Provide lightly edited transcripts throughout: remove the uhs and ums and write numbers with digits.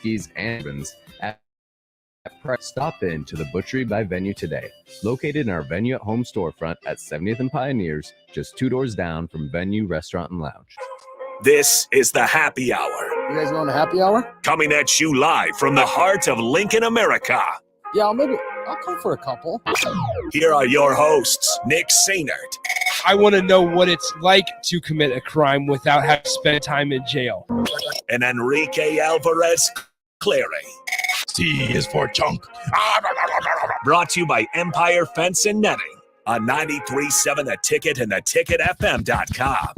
whiskeys, and bourbons at price. Stop in to the Butchery by Venue today. Located in our Venue at Home storefront at 70th and Pioneers, just 2 doors down from Venue Restaurant and Lounge. This is the Happy Hour. You guys going to happy hour? Coming at you live from the heart of Lincoln, America. Yeah, I'll come for a couple. Here are your hosts, Nick Sainert. I want to know what it's like to commit a crime without having to spend time in jail. And Enrique Alvarez Clary. C is for chunk. Brought to you by Empire Fence and Netting on 93.7 The Ticket and theticketfm.com.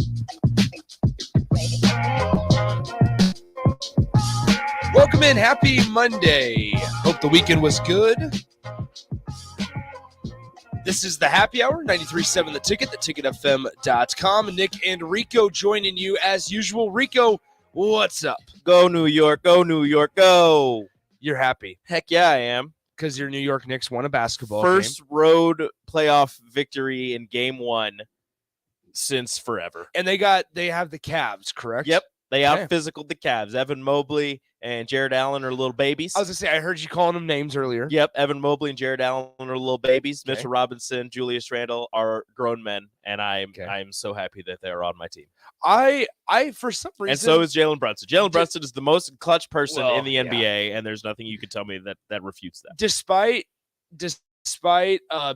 Welcome in. Happy Monday. Hope the weekend was good. This is the Happy Hour, 93.7 The Ticket, theticketfm.com. Nick and Rico joining you as usual. Rico, what's up? Go New York, go New York, go. You're happy. Heck yeah, I am. Because your New York Knicks won a basketball First game. road playoff victory in game one since forever. And they have the Cavs, correct? Yep. They out-physicaled the Cavs. Evan Mobley and Jared Allen are little babies. I was going to say, I heard you calling them names earlier. Yep. Evan Mobley and Jared Allen are little babies. Okay. Mitchell Robinson, Julius Randle are grown men, and I'm so happy that they're on my team. I for some reason... And so is Jalen Brunson. Jalen Brunson is the most clutch person in the NBA, and there's nothing you can tell me that refutes that. Despite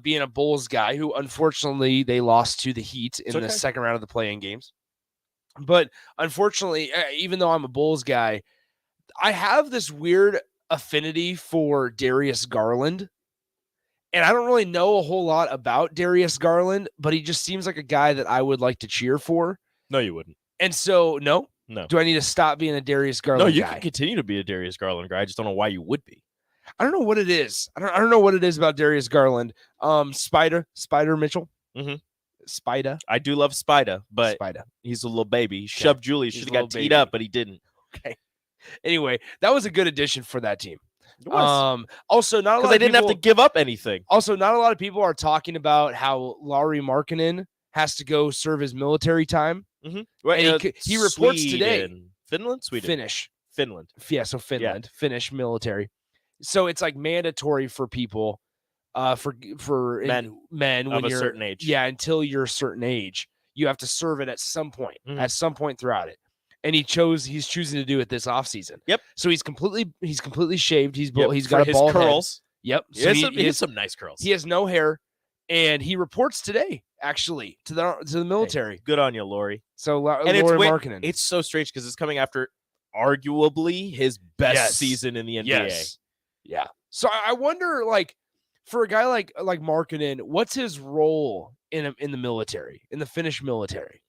being a Bulls guy who, unfortunately, they lost to the Heat in the second round of the play-in games. But unfortunately, even though I'm a Bulls guy, I have this weird affinity for Darius Garland. And I don't really know a whole lot about Darius Garland, but he just seems like a guy that I would like to cheer for. No, you wouldn't. And so, no. Do I need to stop being a Darius Garland guy? No, you can continue to be a Darius Garland guy. I just don't know why you would be. I don't know what it is. I don't know what it is about Darius Garland. Spider Mitchell. Mm-hmm. Spider. I do love Spider, but he's a little baby. He shoved Julius. Should have got teed up, but he didn't. Okay. Anyway, that was a good addition for that team. It was. Also, not a lot because they didn't have to give up anything. Also, not a lot of people are talking about how Lauri Markkanen has to go serve his military time. Mm-hmm. Well, and he reports today. Finland? Finland. Yeah, so Finland. Yeah. Finnish military. So it's like mandatory for people. For men of a certain age. Yeah, until you're a certain age, you have to serve it at some point. Mm-hmm. At some point throughout it. And he's choosing to do it this offseason. Yep. So he's completely shaved. He's got a bald curls. Head. Yep. So he has some nice curls. He has no hair, and he reports today actually to the military. Hey, good on you, Lauri. So Lauri Markkanen. It's so strange because it's coming after arguably his best season in the NBA. Yes. Yeah. So I wonder, like, for a guy like Markkanen, what's his role in the military, in the Finnish military?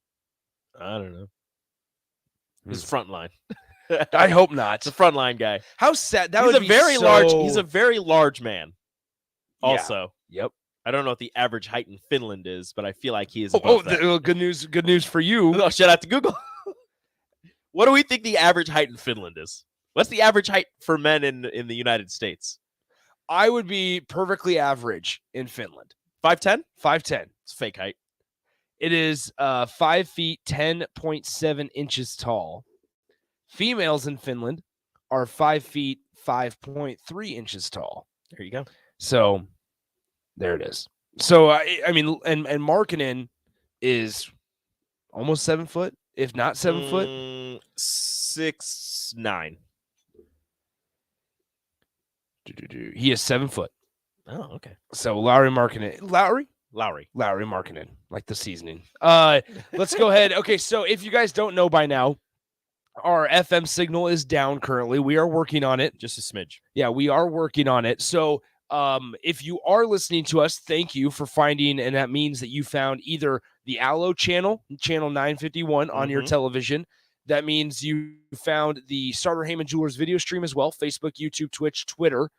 I don't know. He's frontline. I hope not. It's a frontline guy. How sad that he's would a be. Very large. He's a very large man. Also, yep. I don't know what the average height in Finland is, but I feel like he is. That. Good news for you. Oh, shout out to Google. What do we think the average height in Finland is? What's the average height for men in the United States? I would be perfectly average in Finland. 5'10"? 5'10". It's fake height. It is 5 feet 10.7 inches tall. Females in Finland are 5 feet 5.3 inches tall. There you go. So there it is. So I mean, and Markkanen is almost 7 foot, if not 7 foot. 6'9". He is 7 foot. Oh, okay. So Lauri Markkanen. Lauri Markkanen, like the seasoning. Let's go ahead. Okay, so if you guys don't know by now, our FM signal is down currently. We are working on it. Just a smidge. Yeah, we are working on it. So if you are listening to us, thank you for finding, and that means that you found either the Allo channel 951 on your television. That means you found the Starter Heyman Jewelers video stream as well, Facebook, YouTube, Twitch, Twitter.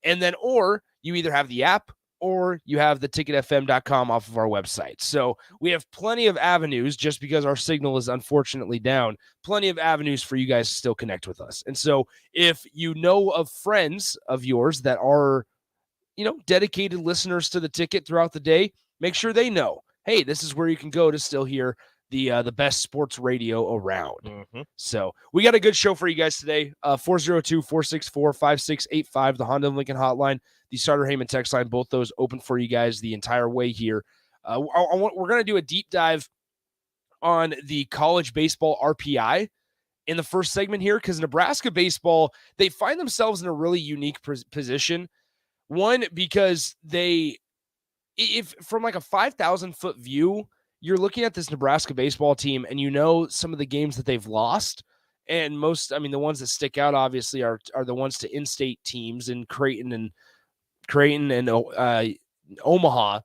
And then, or you either have the app or you have the ticketfm.com off of our website. So we have plenty of avenues, just because our signal is unfortunately down, plenty of avenues for you guys to still connect with us. And so if you know of friends of yours that are, dedicated listeners to the ticket throughout the day, make sure they know, hey, this is where you can go to still hear the best sports radio around. Mm-hmm. So we got a good show for you guys today. 402-464-5685, the Honda Lincoln hotline, the Starter Heyman text line, both those open for you guys the entire way here. We're going to do a deep dive on the college baseball RPI in the first segment here, because Nebraska baseball, they find themselves in a really unique position. One, because if from like a 5,000 foot view, you're looking at this Nebraska baseball team and you know some of the games that they've lost. And the ones that stick out obviously are the ones to in-state teams in Creighton and Omaha.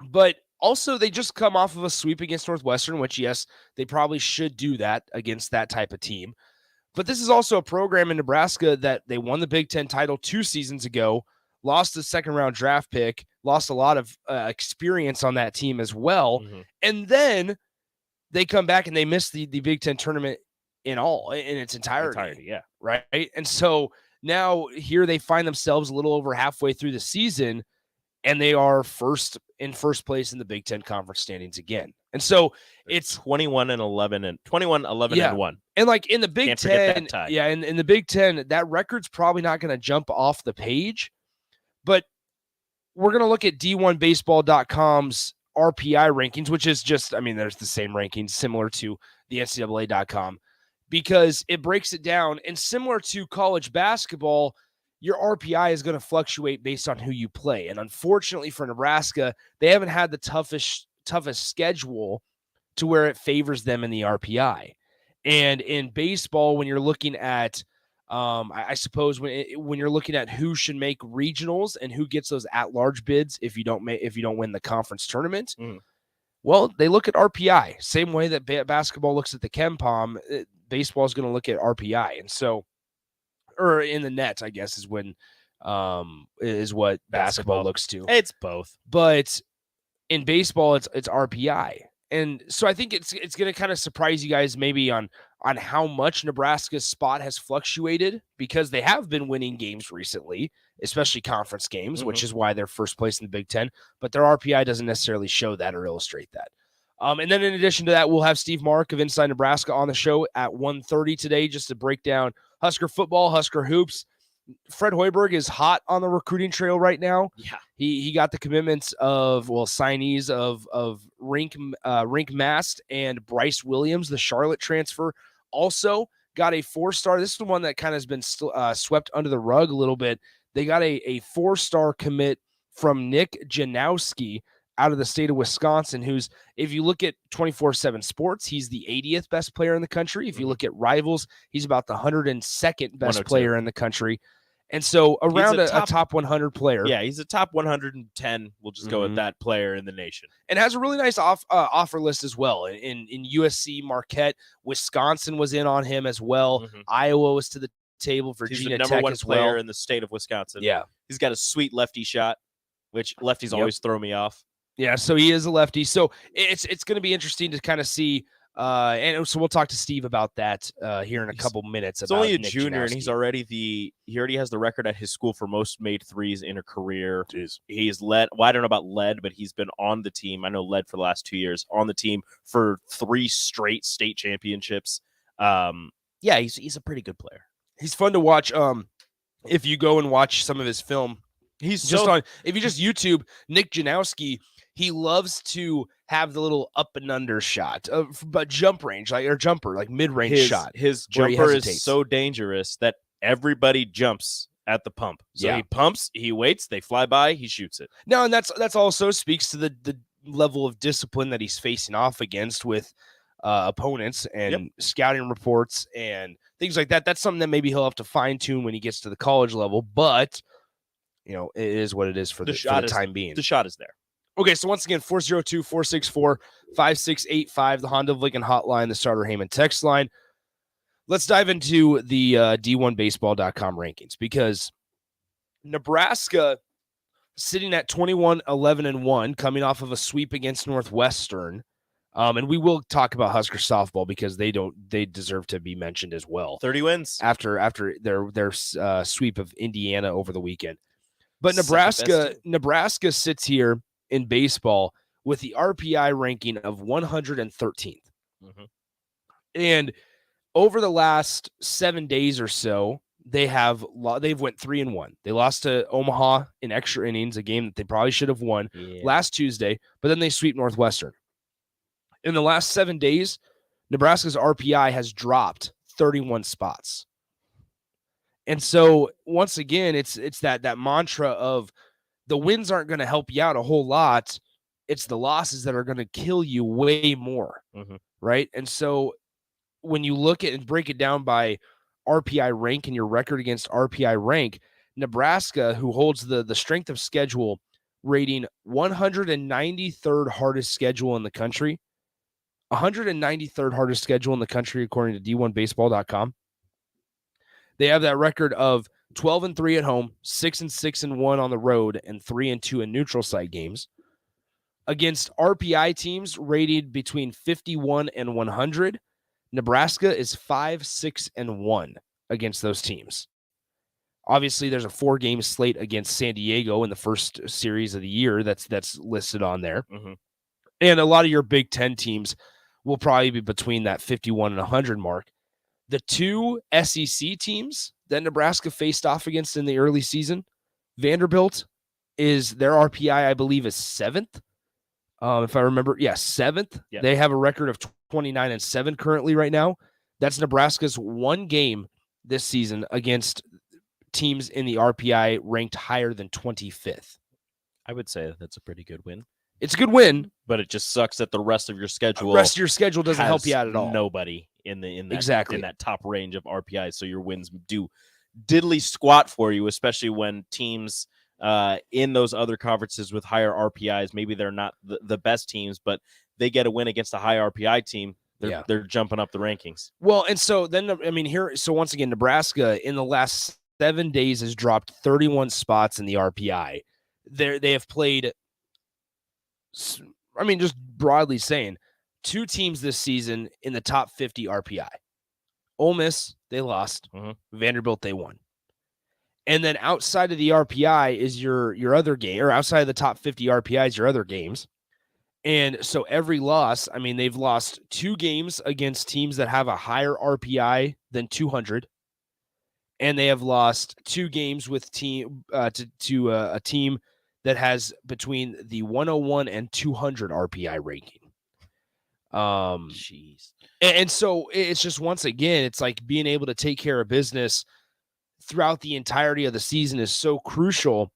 But also they just come off of a sweep against Northwestern, which yes, they probably should do that against that type of team. But this is also a program in Nebraska that they won the Big Ten title 2 seasons ago, lost the second-round draft pick, lost a lot of experience on that team as well. Mm-hmm. And then they come back and they miss the Big Ten tournament in its entirety. Yeah. Right? And so now here they find themselves a little over halfway through the season, and they are in first place in the Big Ten conference standings again. And so it's 21-11 and 1. And like in the Big Can't Ten, that in the Big Ten, that record's probably not going to jump off the page. But we're going to look at D1Baseball.com's RPI rankings, which is just, there's the same rankings similar to the NCAA.com, because it breaks it down. And similar to college basketball, your RPI is going to fluctuate based on who you play. And unfortunately for Nebraska, they haven't had the toughest schedule to where it favors them in the RPI. And in baseball, when you're looking at I suppose when you're looking at who should make regionals and who gets those at-large bids if you don't win the conference tournament, well, they look at RPI. Same way that basketball looks at the KenPom, baseball is going to look at RPI, and so, or in the net, I guess is when is what basketball looks to. It's both, but in baseball, it's RPI. And so I think it's going to kind of surprise you guys maybe on how much Nebraska's spot has fluctuated, because they have been winning games recently, especially conference games, which is why they're first place in the Big Ten. But their RPI doesn't necessarily show that or illustrate that. And then in addition to that, we'll have Steve Marik of Inside Nebraska on the show at 1:30 today just to break down Husker football, Husker hoops. Fred Hoiberg is hot on the recruiting trail right now. Yeah, he got the commitments of signees of Rink Mast and Bryce Williams, the Charlotte transfer. Also got a 4-star. This is the one that kind of has been swept under the rug a little bit. They got a 4-star commit from Nick Janowski out of the state of Wisconsin, who's, if you look at 24/7 Sports, he's the 80th best player in the country. If you look at Rivals, he's about the 102nd best player in the country. And so around a top 100 player. Yeah, he's a top 110. We'll just go with that player in the nation. And has a really nice offer list as well. In USC, Marquette, Wisconsin was in on him as well. Iowa was to the table. Virginia he's the number Tech one as player well. in the state of Wisconsin. Yeah. He's got a sweet lefty shot, which lefties always throw me off. Yeah, so he is a lefty. So it's going to be interesting to kind of see. And so we'll talk to Steve about that here in a couple minutes. He's only a junior, and he's already he already has the record at his school for most made threes in a career. Jeez. He's led. Well, I don't know about led, but he's been on the team. I know led for the last 2 years on the team for 3 straight state championships. Yeah, he's a pretty good player. He's fun to watch. If you go and watch some of his film, he's just on. If you just YouTube Nick Janowski, he loves to have the little up and under shot, but jump range, like mid-range shot. His jumper is so dangerous that everybody jumps at the pump. So he pumps, he waits, they fly by, he shoots it. No, and that's also speaks to the level of discipline that he's facing off against with opponents and scouting reports and things like that. That's something that maybe he'll have to fine tune when he gets to the college level, but it is what it is for the time being. The shot is there. Okay, so once again, 402-464-5685, the Honda of Lincoln hotline, the Starter Heyman text line. Let's dive into the D1Baseball.com rankings, because Nebraska sitting at 21-11-1, coming off of a sweep against Northwestern. And we will talk about Husker softball because they deserve to be mentioned as well. 30 wins after their sweep of Indiana over the weekend. But Nebraska sits here in baseball with the RPI ranking of 113th. Mhm. And over the last 7 days or so, they've went 3-1. They lost to Omaha in extra innings, a game that they probably should have won last Tuesday, but then they sweep Northwestern. In the last 7 days, Nebraska's RPI has dropped 31 spots. And so once again, it's that mantra of the wins aren't going to help you out a whole lot. It's the losses that are going to kill you way more. Mhm. Right. And so when you look at and break it down by RPI rank and your record against RPI rank, Nebraska, who holds the strength of schedule rating 193rd hardest schedule in the country, 193rd hardest schedule in the country, according to D1baseball.com. They have that record of 12-3 at home, 6-6-1 on the road, and 3-2 in neutral site games. Against RPI teams rated between 51 and 100, Nebraska is 5-6-1 against those teams. Obviously, there's a 4-game slate against San Diego in the first series of the year that's listed on there. Mhm. And a lot of your Big Ten teams will probably be between that 51 and 100 mark. The 2 SEC teams that Nebraska faced off against in the early season, Vanderbilt their RPI, I believe, is 7th. If I remember, 7th. Yeah. They have a record of 29-7 currently right now. That's Nebraska's one game this season against teams in the RPI ranked higher than 25th. I would say that's a pretty good win. It's a good win, but it just sucks that the rest of your schedule doesn't help you out at all. Nobody in that exactly in that top range of RPI, so your wins do diddly squat for you, especially when teams in those other conferences with higher RPIs, maybe they're not the best teams, but they get a win against a high RPI team. They're jumping up the rankings. Well, and so then once again, Nebraska in the last 7 days has dropped 31 spots in the RPI. They have played, just broadly saying, 2 teams this season in the top 50 RPI. Ole Miss, they lost. Mm-hmm. Vanderbilt, they won. And then outside of the RPI is your other game, or outside of the top 50 RPI is your other games. And so every loss, they've lost 2 games against teams that have a higher RPI than 200. And they have lost 2 games with to a team that has between the 101 and 200 RPI ranking. Jeez. And so it's just, once again, it's like being able to take care of business throughout the entirety of the season is so crucial.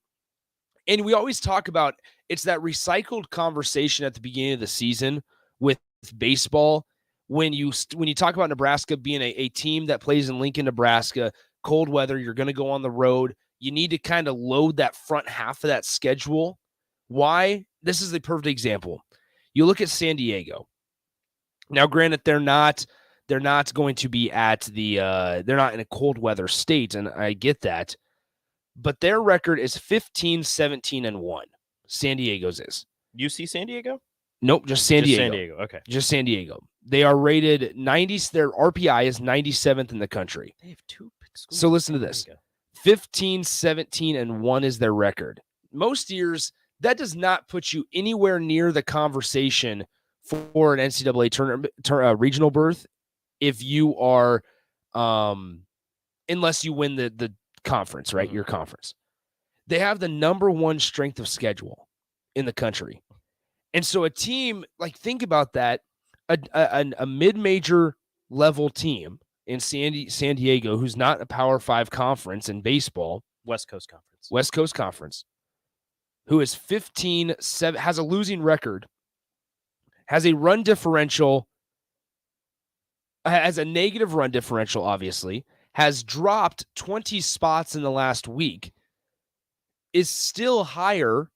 And we always talk about, it's that recycled conversation at the beginning of the season with baseball. When you talk about Nebraska being a team that plays in Lincoln, Nebraska, cold weather, you're going to go on the road. You need to kind of load that front half of that schedule. Why? This is the perfect example. You look at San Diego. Now, granted, they're not going to be at they're not in a cold weather state, and I get that. But their record is 15-17-1. San Diego's is. UC San Diego? Nope, just San Diego. San Diego, okay. Just San Diego. They are rated 90s. Their RPI is 97th in the country. They have 2 schools. So listen to this. 15-17-1 is their record. Most years, that does not put you anywhere near the conversation for an NCAA tournament regional berth if you are, unless you win the conference, right? Mm-hmm. Your conference. They have the number 1 strength of schedule in the country. And so a team, think about that, a mid-major level team in San Diego, who's not a Power 5 conference in baseball, West Coast Conference, who is 15-7, has a losing record, has a run differential, has a negative run differential, obviously, has dropped 20 spots in the last week, is still higher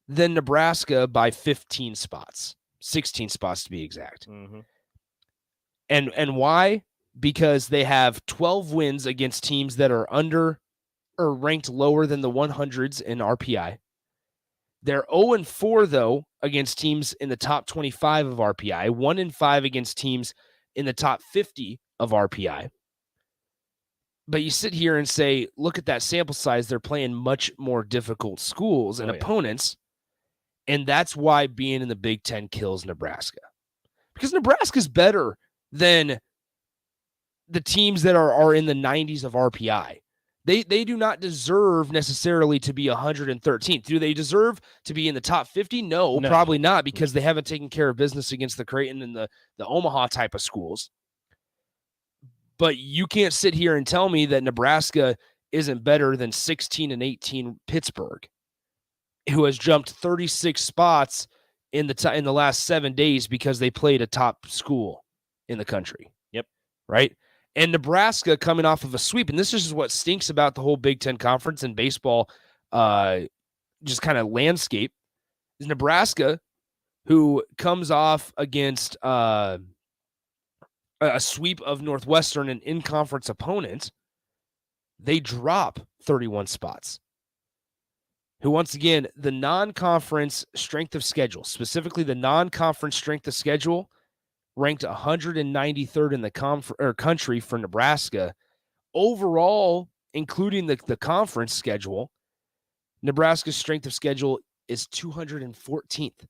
than Nebraska by 15 spots, 16 spots to be exact. Mm-hmm. And why? Because they have 12 wins against teams that are under or ranked lower than the 100s in RPI. They're 0-4, though, against teams in the top 25 of RPI, 1-5 against teams in the top 50 of RPI. But you sit here and say, look at that sample size. They're playing much more difficult schools and opponents. And that's why being in the Big Ten kills Nebraska. Because Nebraska's better than the teams that are in the 90s of RPI. They do not deserve necessarily to be 113th. Do they deserve to be in the top 50? No, probably not, because they haven't taken care of business against the Creighton and the Omaha type of schools. But you can't sit here and tell me that Nebraska isn't better than 16 and 18 Pittsburgh, who has jumped 36 spots in the last 7 days because they played a top school in the country. Yep. Right? And Nebraska coming off of a sweep, and this is what stinks about the whole Big Ten Conference and baseball just kind of landscape, is Nebraska, who comes off against a sweep of Northwestern, an in-conference opponent, they drop 31 spots. Who, once again, the non-conference strength of schedule, specifically the non-conference strength of schedule, ranked 193rd in the country for Nebraska. Overall, including the conference schedule, Nebraska's strength of schedule is 214th.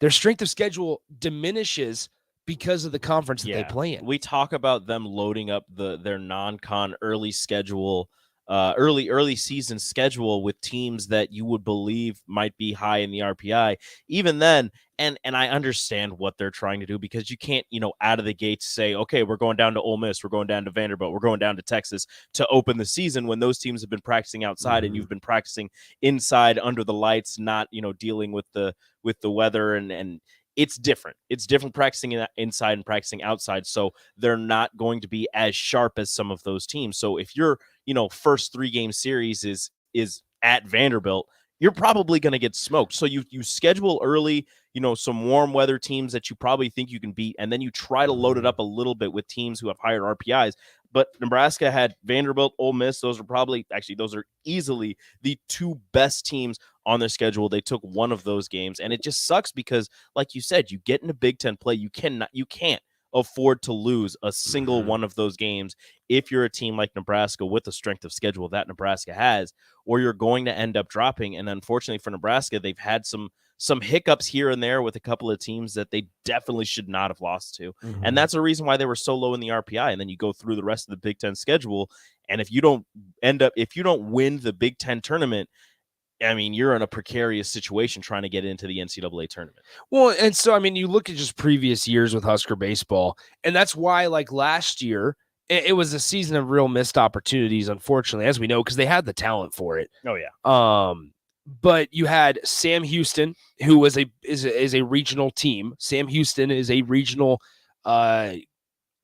Their strength of schedule diminishes because of the conference that they play in. We talk about them loading up their non-con early schedule, early season schedule with teams that you would believe might be high in the RPI. Even then, and I understand what they're trying to do, because you can't, out of the gates say, okay, we're going down to Ole Miss, we're going down to Vanderbilt, we're going down to Texas to open the season, when those teams have been practicing outside and you've been practicing inside under the lights, not, dealing with the weather and it's different. It's different practicing inside and practicing outside. So they're not going to be as sharp as some of those teams. So if your, first 3-game series is at Vanderbilt, you're probably going to get smoked. So you schedule early, some warm weather teams that you probably think you can beat, and then you try to load it up a little bit with teams who have higher RPIs. But Nebraska had Vanderbilt, Ole Miss. Those are easily the 2 best teams on their schedule. They took one of those games, and it just sucks because, like you said, you get into Big Ten play, you can't afford to lose a single one of those games if you're a team like Nebraska with the strength of schedule that Nebraska has, or you're going to end up dropping. And unfortunately for Nebraska, they've had some hiccups here and there with a couple of teams that they definitely should not have lost to. And that's a reason why they were so low in the RPI. And then you go through the rest of the Big Ten schedule, and if you don't win the Big Ten tournament, I mean, you're in a precarious situation trying to get into the NCAA tournament. Well, and so, I mean, you look at just previous years with Husker baseball, and that's why, like last year, it was a season of real missed opportunities, unfortunately, as we know, because they had the talent for it. Oh, yeah. But you had Sam Houston, who is a regional team. Sam Houston is a regional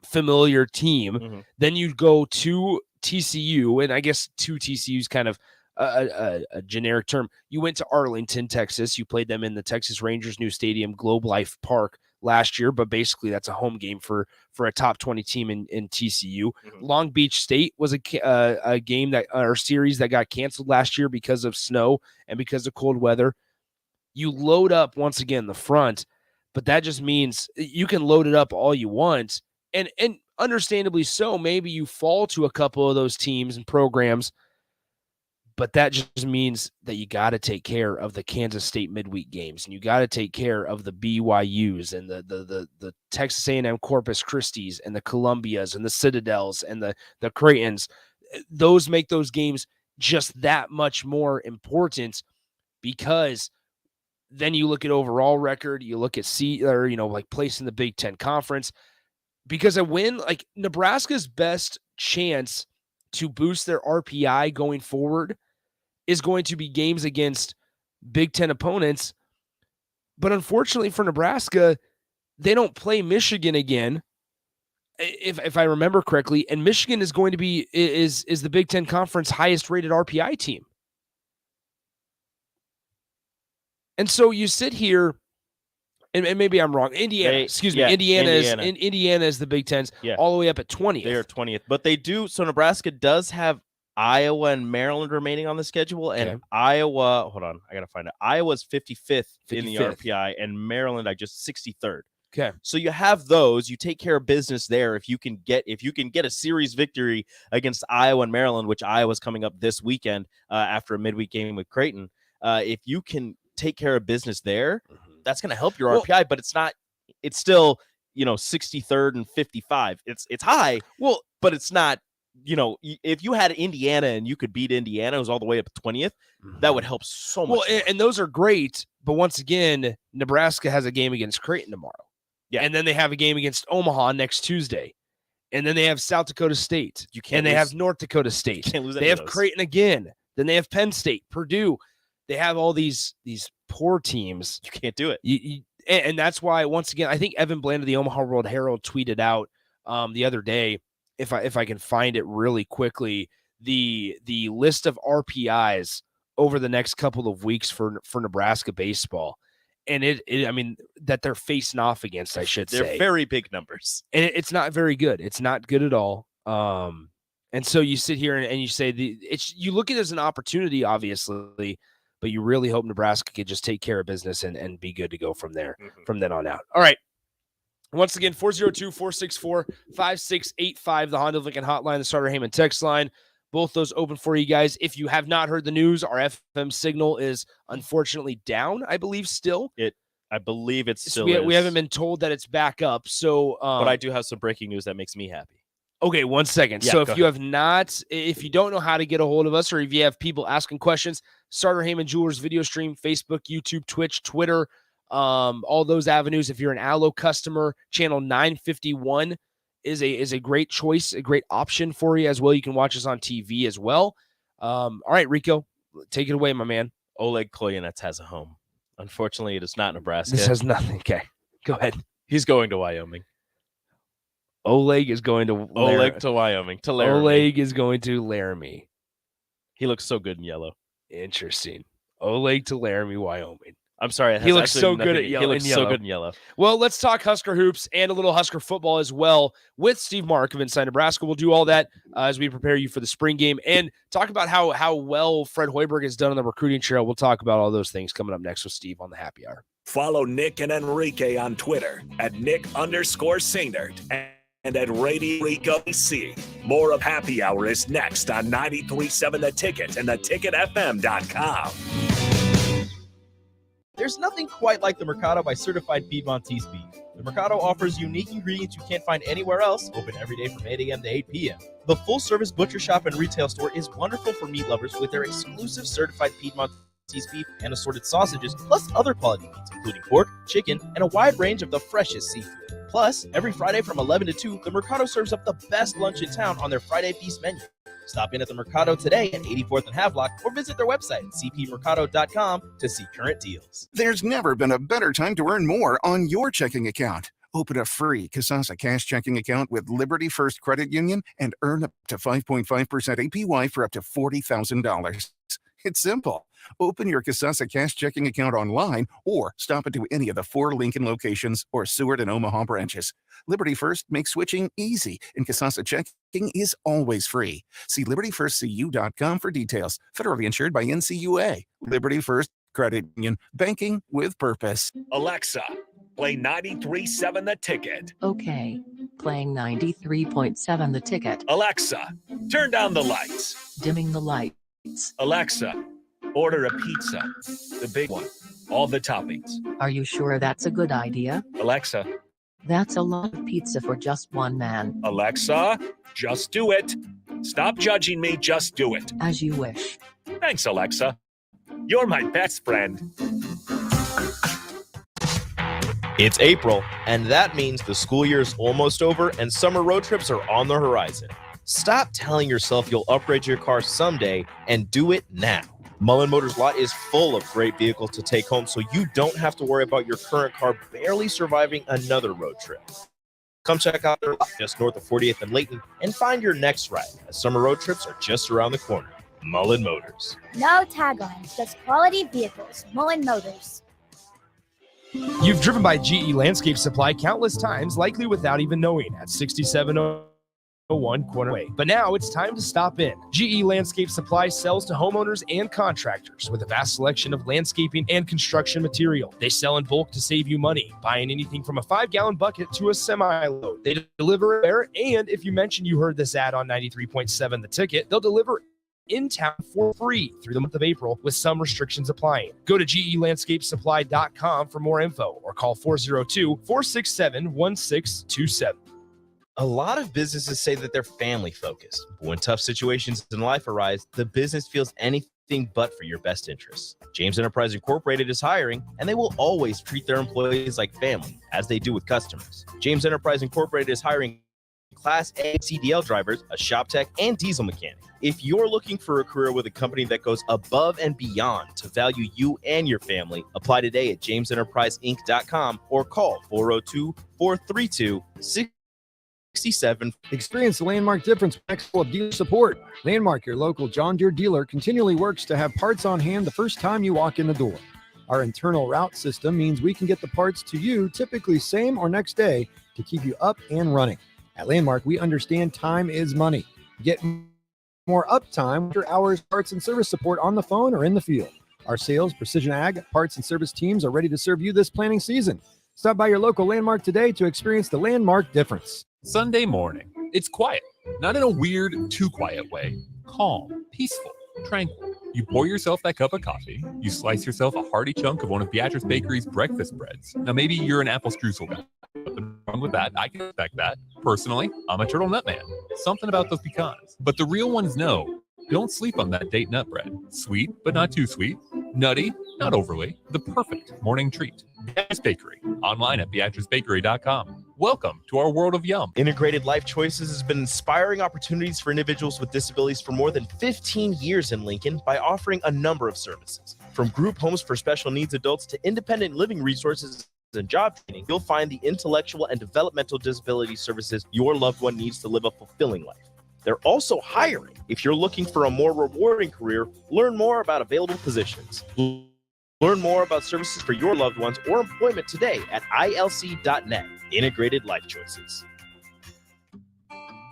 familiar team. Then you go to TCU, and I guess to TCU's kind of a generic term. You went to Arlington, Texas. You played them in the Texas Rangers' new stadium, Globe Life Park, last year, but basically that's a home game for a top 20 team in TCU. Long Beach State was a game or series that got canceled last year because of snow and because of cold weather. You load up once again the front, but that just means you can load it up all you want, and understandably so. Maybe you fall to a couple of those teams and programs, but that just means that you got to take care of the Kansas State midweek games, and you got to take care of the BYUs and the Texas A&M Corpus Christi's and the Columbias and the Citadels and the Creightons. Those make those games just that much more important, because then you look at overall record, you look at place in the Big Ten Conference, because a win, like Nebraska's best chance to boost their RPI going forward is going to be games against Big Ten opponents. But unfortunately for Nebraska, they don't play Michigan again, if I remember correctly, and Michigan is going to be is the Big Ten Conference highest rated RPI team. And so you sit here, and maybe I'm wrong. Indiana is the Big Ten's all the way up at 20th. They are 20th, but they do. So Nebraska does have Iowa and Maryland remaining on the schedule, and Iowa. Hold on, I gotta find it. Iowa's 55th in the RPI, and Maryland, 63rd. Okay, so you have those. You take care of business there. If you can get a series victory against Iowa and Maryland, which Iowa's coming up this weekend after a midweek game with Creighton. If you can take care of business there, that's going to help your RPI, but it's still, 63rd and 55. It's high, but it's not, if you had Indiana and you could beat Indiana, it was all the way up to 20th, that would help so much. Well, and those are great, but once again, Nebraska has a game against Creighton tomorrow. Yeah. And then they have a game against Omaha next Tuesday. And then they have South Dakota State. They have North Dakota State. You can't lose they have Creighton again. Then they have Penn State, Purdue. They have all these poor teams. You can't do it. And that's why, once again, I think Evan Bland of the Omaha World Herald tweeted out the other day, if I can find it really quickly, the list of RPIs over the next couple of weeks for Nebraska baseball. And that they're facing off against, I should say. They're very big numbers. And it's not very good. It's not good at all. And so you sit here and you say you look at it as an opportunity, obviously, but you really hope Nebraska could just take care of business and be good to go from there, from then on out. All right. Once again, 402-464-5685, the Honda of Lincoln hotline, the Starter Heyman text line. Both those open for you guys. If you have not heard the news, our FM signal is unfortunately down, I believe, still. I believe it's still we haven't been told that it's back up. So, but I do have some breaking news that makes me happy. Okay, 1 second. Yeah, so if you don't know how to get a hold of us, or if you have people asking questions, Starter Heyman Jewelers video stream, Facebook, YouTube, Twitch, Twitter, all those avenues. If you're an Allo customer, channel 951 is a great choice, a great option for you as well. You can watch us on TV as well. All right, Rico, take it away, my man. Oleg Koyanets has a home. Unfortunately, it is not Nebraska. This has nothing. Okay, go ahead. He's going to Wyoming. Oleg is going to Wyoming. To Laramie. Oleg is going to Laramie. He looks so good in yellow. Interesting. Oleg to Laramie, Wyoming. I'm sorry. He looks so good at yellow. He looks so good in yellow. Well, let's talk Husker hoops and a little Husker football as well with Steve Marik of Inside Nebraska. We'll do all that as we prepare you for the spring game and talk about how well Fred Hoiberg has done on the recruiting trail. We'll talk about all those things coming up next with Steve on the Happy Hour. Follow Nick and Enrique on Twitter at Nick_Sainert and at Radio Rico AC. More of Happy Hour is next on 93.7 The Ticket and theticketfm.com. There's nothing quite like the Mercado by Certified Piedmontese Beef. The Mercado offers unique ingredients you can't find anywhere else, open every day from 8 a.m. to 8 p.m. The full-service butcher shop and retail store is wonderful for meat lovers with their exclusive Certified Piedmontese beef and assorted sausages, plus other quality meats, including pork, chicken, and a wide range of the freshest seafood. Plus, every Friday from 11 to 2, the Mercado serves up the best lunch in town on their Friday Feast menu. Stop in at the Mercado today at 84th and Havelock or visit their website at cpmercado.com to see current deals. There's never been a better time to earn more on your checking account. Open a free Kasasa Cash checking account with Liberty First Credit Union and earn up to 5.5% APY for up to $40,000. It's simple. Open your Kasasa Cash checking account online or stop into any of the 4 Lincoln locations or Seward and Omaha branches. Liberty First makes switching easy, and Kasasa checking is always free. See libertyfirstcu.com for details. Federally insured by NCUA. Liberty First Credit Union. Banking with purpose. Alexa, play 93.7 The Ticket. Okay. Playing 93.7 The Ticket. Alexa, turn down the lights. Dimming the lights. Alexa, order a pizza. The big one. All the toppings. Are you sure that's a good idea? Alexa. That's a lot of pizza for just one man. Alexa, just do it. Stop judging me, just do it. As you wish. Thanks, Alexa. You're my best friend. It's April, and that means the school year is almost over and summer road trips are on the horizon. Stop telling yourself you'll upgrade your car someday and do it now. Mullen Motors lot is full of great vehicles to take home, so you don't have to worry about your current car barely surviving another road trip. Come check out their lot just north of 40th and Layton and find your next ride, as summer road trips are just around the corner. Mullen Motors. No taglines, just quality vehicles. Mullen Motors. You've driven by GE Landscape Supply countless times, likely without even knowing, at 6701 Corner Way. But now it's time to stop in. GE Landscape Supply sells to homeowners and contractors with a vast selection of landscaping and construction material. They sell in bulk to save you money, buying anything from a 5-gallon bucket to a semi-load. They deliver there, and if you mention you heard this ad on 93.7 The Ticket, they'll deliver in town for free through the month of April with some restrictions applying. Go to GELandscapeSupply.com for more info or call 402-467-1627. A lot of businesses say that they're family focused, but when tough situations in life arise, the business feels anything but for your best interests. James Enterprise Incorporated is hiring, and they will always treat their employees like family, as they do with customers. James Enterprise Incorporated is hiring Class A CDL drivers, a shop tech, and diesel mechanic. If you're looking for a career with a company that goes above and beyond to value you and your family, apply today at jamesenterpriseinc.com or call 402-432-67. Experience the Landmark difference with next level of dealer support. Landmark, your local John Deere dealer, continually works to have parts on hand the first time you walk in the door. Our internal route system means we can get the parts to you typically same or next day to keep you up and running. At Landmark, we understand time is money. Get more uptime with your hours, parts, and service support on the phone or in the field. Our sales, precision ag, parts, and service teams are ready to serve you this planning season. Stop by your local Landmark today to experience the Landmark difference. Sunday morning. It's quiet, not in a weird, too quiet way. Calm, peaceful, tranquil. You pour yourself that cup of coffee. You slice yourself a hearty chunk of one of Beatrice Bakery's breakfast breads. Now, maybe you're an apple streusel guy. Nothing wrong with that. I can respect that. Personally, I'm a turtle nut man. Something about those pecans. But the real ones know. Don't sleep on that date nut bread. Sweet, but not too sweet. Nutty, not overly. The perfect morning treat. Beatrice Bakery. Online at beatricebakery.com. Welcome to our world of yum. Integrated Life Choices has been inspiring opportunities for individuals with disabilities for more than 15 years in Lincoln by offering a number of services. From group homes for special needs adults to independent living resources and job training, you'll find the intellectual and developmental disability services your loved one needs to live a fulfilling life. They're also hiring. If you're looking for a more rewarding career, learn more about available positions. Learn more about services for your loved ones or employment today at ilc.net. Integrated Life Choices.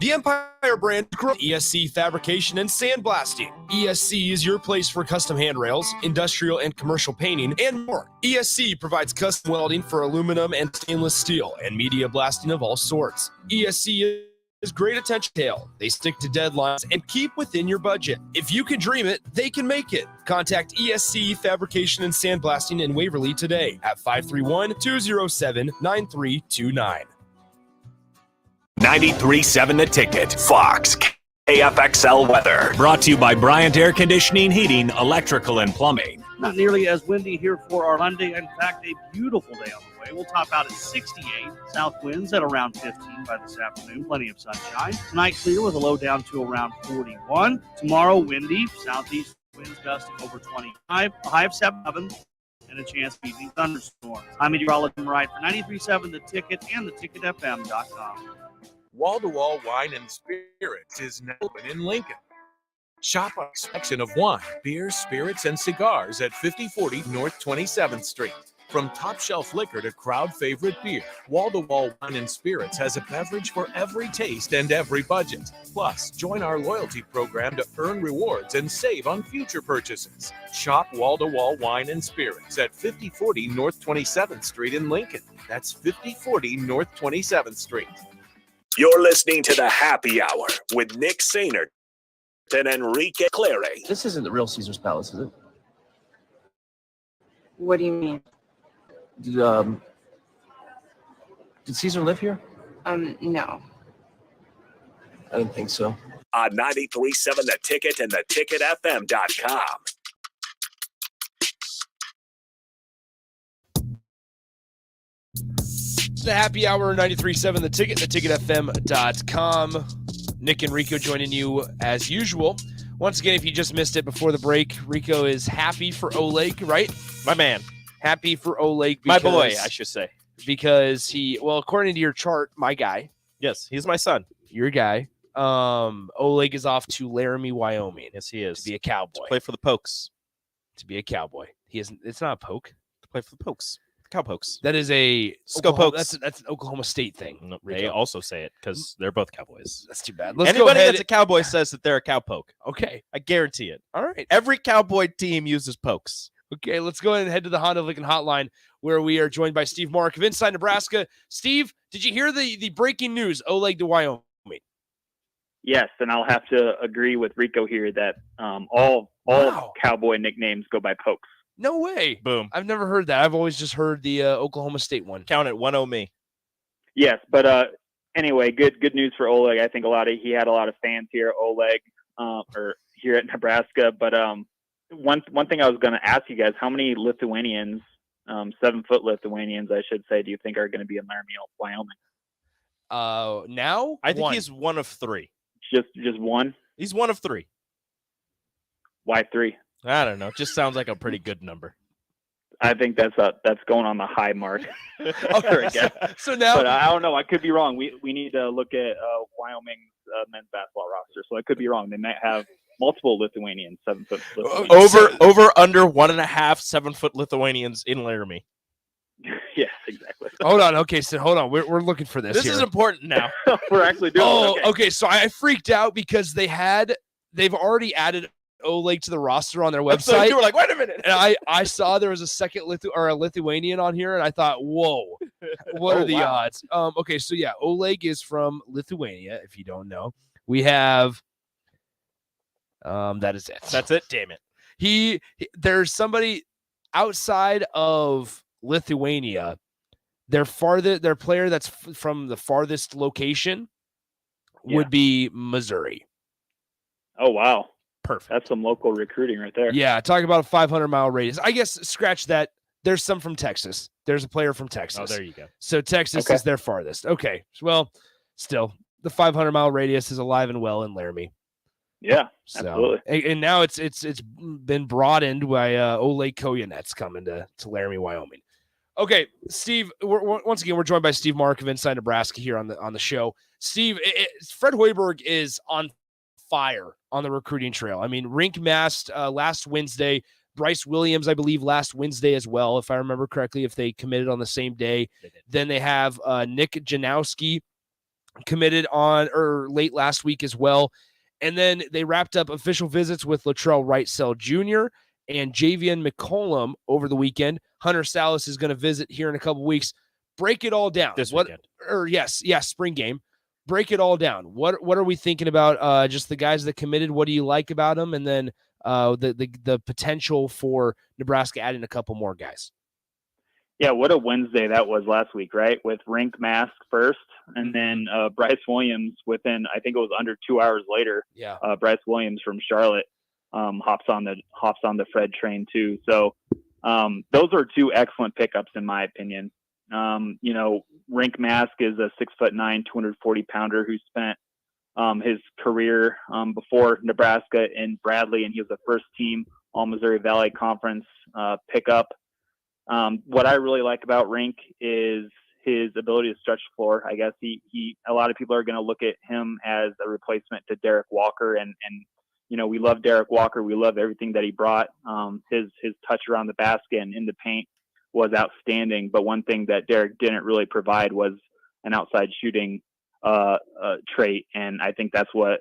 The Empire brand ESC Fabrication and Sandblasting. ESC is your place for custom handrails, industrial and commercial painting, and more. ESC provides custom welding for aluminum and stainless steel and media blasting of all sorts. ESC is great attention to detail. They stick to deadlines and keep within your budget. If you can dream it, they can make it. Contact ESC Fabrication and Sandblasting in Waverly today at 531-207-9329. 93.7 The Ticket, Fox, KFXL weather. Brought to you by Bryant Air Conditioning, Heating, Electrical, and Plumbing. Not nearly as windy here for our Monday. In fact, a beautiful day on the way. We'll top out at 68. South winds at around 15 by this afternoon. Plenty of sunshine. Tonight, clear with a low down to around 41. Tomorrow, windy. Southeast winds gusting over 25. A high of 7 and a chance of evening thunderstorms. I'm meteorologist Marik for 93.7 The Ticket and theticketfm.com. Wall-to-Wall Wine and Spirits is now open in Lincoln. Shop our section of wine, beer, spirits, and cigars at 5040 North 27th Street. From top shelf liquor to crowd favorite beer, Wall-to-Wall Wine and Spirits has a beverage for every taste and every budget. Plus, join our loyalty program to earn rewards and save on future purchases. Shop Wall-to-Wall Wine and Spirits at 5040 North 27th Street in Lincoln. That's 5040 North 27th Street. You're listening to the Happy Hour with Nick Sainert and Enrique Clary. This isn't the real Caesar's Palace, is it? What do you mean? Did Caesar live here? No. I didn't think so. On 93.7 The Ticket and theticketfm.com. The Happy Hour, 93.7 The Ticket, theticketfm.com. Nick and Rico joining you as usual. Once again, if you just missed it before the break, Rico is happy for Oleg, right? My man. Happy for Oleg. My boy, I should say. Because according to your chart, my guy. Yes, he's my son. Your guy. Oleg is off to Laramie, Wyoming. Yes, he is. To be a cowboy. To play for the Pokes. To be a cowboy. It's not a poke. To play for the Pokes. Cowpokes. That is a Skopokes. That's an Oklahoma State thing. No, they also say it because they're both Cowboys. That's too bad. Anybody that's a Cowboy says that they're a cowpoke. Okay. I guarantee it. All right. Every Cowboy team uses pokes. Okay, let's go ahead and head to the Honda Lincoln Hotline where we are joined by Steve Marik of Inside Nebraska. Steve, did you hear the breaking news? Oleg to Wyoming. Yes, and I'll have to agree with Rico here that all Cowboy nicknames go by Pokes. No way. Boom. I've never heard that. I've always just heard the Oklahoma State one. Count it 1-0 me. Yes, but anyway, good news for Oleg. I think he had a lot of fans here, Oleg, or here at Nebraska. But one thing I was going to ask you guys: how many Lithuanians, 7-foot Lithuanians, I should say, do you think are going to be in Laramie, Wyoming? Now I think he's one of 3. Just one. He's one of 3. Why 3? I don't know. Just sounds like a pretty good number. I think that's going on the high mark. So now, but I don't know. I could be wrong. We need to look at Wyoming's men's basketball roster. So I could be wrong. They might have multiple Lithuanians, 7-foot Lithuanians. Over under 1.5 7-foot Lithuanians in Laramie. Yes, exactly. Hold on. Okay, so hold on. We're looking for this. This here. is important now. We're actually doing. Oh, okay. So I freaked out because they've already added Oleg to the roster on their website. So you were like, wait a minute. And I saw there was a second Lithuanian on here, and I thought, whoa, what are the odds? Okay, so yeah, Oleg is from Lithuania. If you don't know, we have. That is it. That's it. Damn it. There's somebody outside of Lithuania. Their player that's from the farthest location would be Missouri. Oh wow. Perfect. That's some local recruiting right there. Yeah, talk about a 500-mile radius. I guess scratch that. There's some from Texas. There's a player from Texas. Oh, there you go. So Texas is their farthest. Okay. Well, still, the 500-mile radius is alive and well in Laramie. Yeah, so, absolutely. And now it's been broadened by Oleg Koyanets coming to Laramie, Wyoming. Okay, Steve. Once again, we're joined by Steve Marik of Inside Nebraska here on the show. Steve, Fred Hoiberg is on fire on the recruiting trail. I mean, Rink masked last Wednesday. Bryce Williams, I believe, last Wednesday as well, if I remember correctly, if they committed on the same day. Then they have Nick Janowski committed late last week as well. And then they wrapped up official visits with Latrell Wright-Sell Jr. and Javian McCollum over the weekend. Hunter Salas is going to visit here in a couple weeks. Break it all down. This weekend. Yes, spring game. Break it all down. What are we thinking about just the guys that committed? What do you like about them? And then the potential for Nebraska adding a couple more guys. Yeah, what a Wednesday that was last week, right? With Rink Mask first, and then Bryce Williams within, I think it was under 2 hours later. Yeah, Bryce Williams from Charlotte hops on the Fred train too. So those are two excellent pickups in my opinion. Rink Mask is a 6'9", 240-pounder who spent his career before Nebraska in Bradley, and he was a first-team All-Missouri Valley Conference pickup. What I really like about Rink is his ability to stretch the floor. I guess a lot of people are going to look at him as a replacement to Derek Walker, and we love Derek Walker. We love everything that he brought. His touch around the basket and in the paint was outstanding. But one thing that Derek didn't really provide was an outside shooting trait, and I think that's what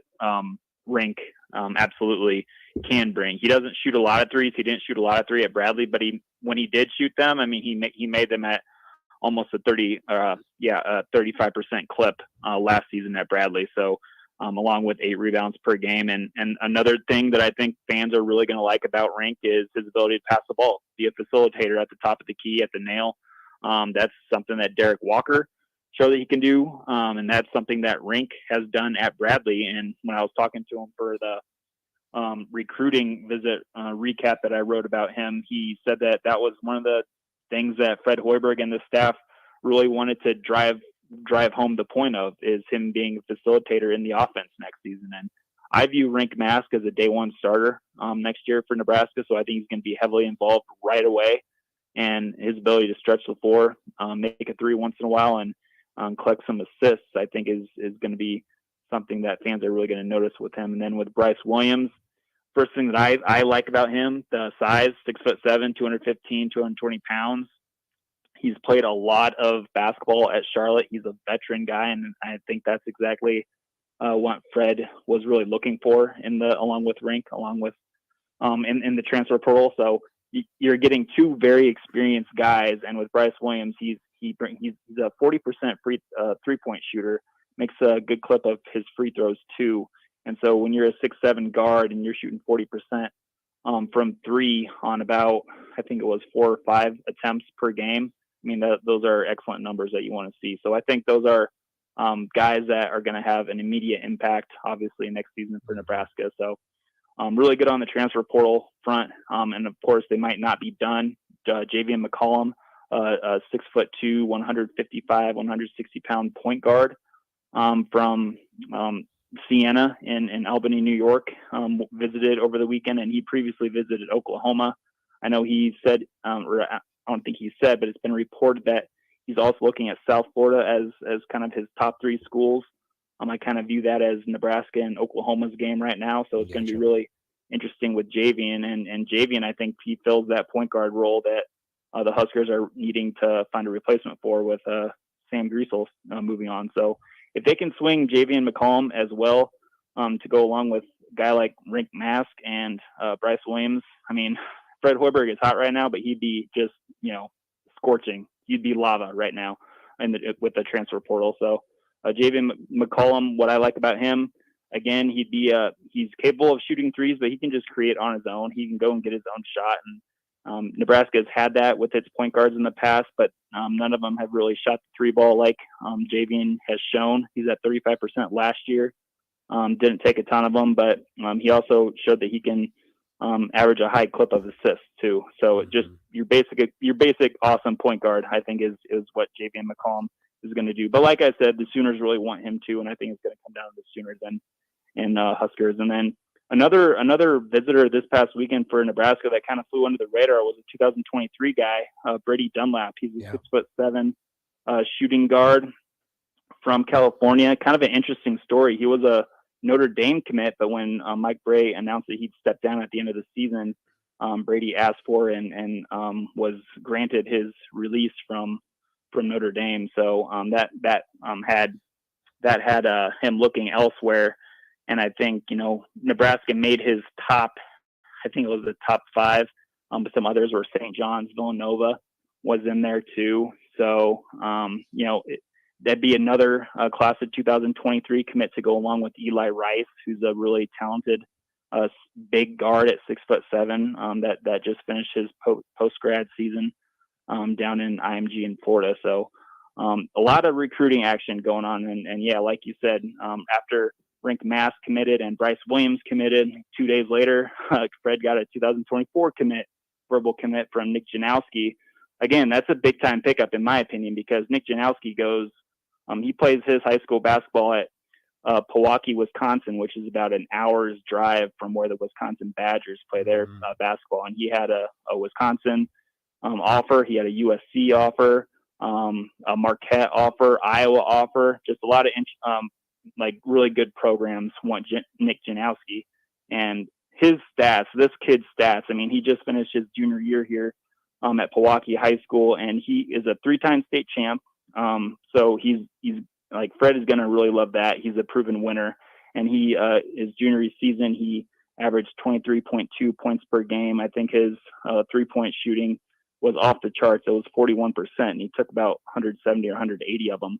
Rink absolutely can bring. He doesn't shoot a lot of threes. He didn't shoot a lot of three at Bradley, but when he did shoot them, I mean, he made them at almost a 35% clip last season at Bradley. So along with 8 rebounds per game. And another thing that I think fans are really going to like about Rink is his ability to pass the ball, be a facilitator at the top of the key, at the nail. That's something that Derek Walker showed that he can do. And that's something that Rink has done at Bradley. And when I was talking to him for the recruiting visit recap that I wrote about him, he said that was one of the things that Fred Hoiberg and the staff really wanted to drive home the point of, is him being a facilitator in the offense next season. And I view Rink Mask as a day one starter next year for Nebraska. So I think he's going to be heavily involved right away, and his ability to stretch the floor, make a three once in a while, and collect some assists, I think is going to be something that fans are really going to notice with him. And then with Bryce Williams, first thing that I like about him, the size, 6'7", 215, 220 pounds. He's played a lot of basketball at Charlotte. He's a veteran guy, and I think that's exactly what Fred was really looking for along with Rink, along with in the transfer portal. So you're getting two very experienced guys, and with Bryce Williams, he's a 40% free 3-point shooter, makes a good clip of his free throws too. And so when you're a 6'7" guard and you're shooting 40% from three on about, I think it was 4 or 5 attempts per game, I mean, those are excellent numbers that you want to see. So I think those are guys that are going to have an immediate impact, obviously, next season for Nebraska. So really good on the transfer portal front. And, of course, they might not be done. Javian McCollum, a 6'2", 155, 160-pound point guard from Siena in Albany, New York, visited over the weekend, and he previously visited Oklahoma. I know he said, or I don't think he said, but it's been reported that he's also looking at South Florida as kind of his top 3 schools. I kind of view that as Nebraska and Oklahoma's game right now, so it's going to be really interesting with Javian. And Javian, I think he fills that point guard role that the Huskers are needing to find a replacement for with Sam Griesel moving on. So if they can swing Javian McCollum as well to go along with a guy like Rink Mask and Bryce Williams, I mean, Fred Hoiberg is hot right now, but he'd be just, scorching. He'd be lava right now with the transfer portal. So Javian McCollum, what I like about him, again, he's capable of shooting threes, but he can just create on his own. He can go and get his own shot. And Nebraska has had that with its point guards in the past, but none of them have really shot the 3 ball like Javian has shown. He's at 35% last year. Didn't take a ton of them, but he also showed that he can average a high clip of assists too. So just your basic awesome point guard, I think is what Javian McCollum is going to do. But like I said, the Sooners really want him too, and I think it's going to come down to the Sooners and Huskers. And then another visitor this past weekend for Nebraska that kind of flew under the radar was a 2023 guy, Brady Dunlap. He's a 6'7" shooting guard from California. Kind of an interesting story. He was a Notre Dame commit, but when Mike Bray announced that he'd step down at the end of the season, Brady asked for and was granted his release from Notre Dame. So that had him looking elsewhere. And I think, Nebraska made his top, I think it was the top 5, but some others were St. John's, Villanova was in there too. So, that'd be another class of 2023 commit to go along with Eli Rice, who's a really talented big guard at 6'7", that just finished his post-grad season down in IMG in Florida. So a lot of recruiting action going on. And yeah, like you said, after Rink Mask committed and Bryce Williams committed, 2 days later, Fred got a 2024 verbal commit from Nick Janowski. Again, that's a big time pickup in my opinion, because Nick Janowski goes, he plays his high school basketball at Pewaukee, Wisconsin, which is about an hour's drive from where the Wisconsin Badgers play their basketball. And he had a Wisconsin offer. He had a USC offer, a Marquette offer, Iowa offer, just a lot of really good programs want Nick Janowski. And his stats, this kid's stats, I mean, he just finished his junior year here at Pewaukee High School, and he is a 3-time state champ. So he's like, Fred is going to really love that. He's a proven winner. And his junior season, he averaged 23.2 points per game. I think his 3-point shooting was off the charts. It was 41%. And he took about 170 or 180 of them.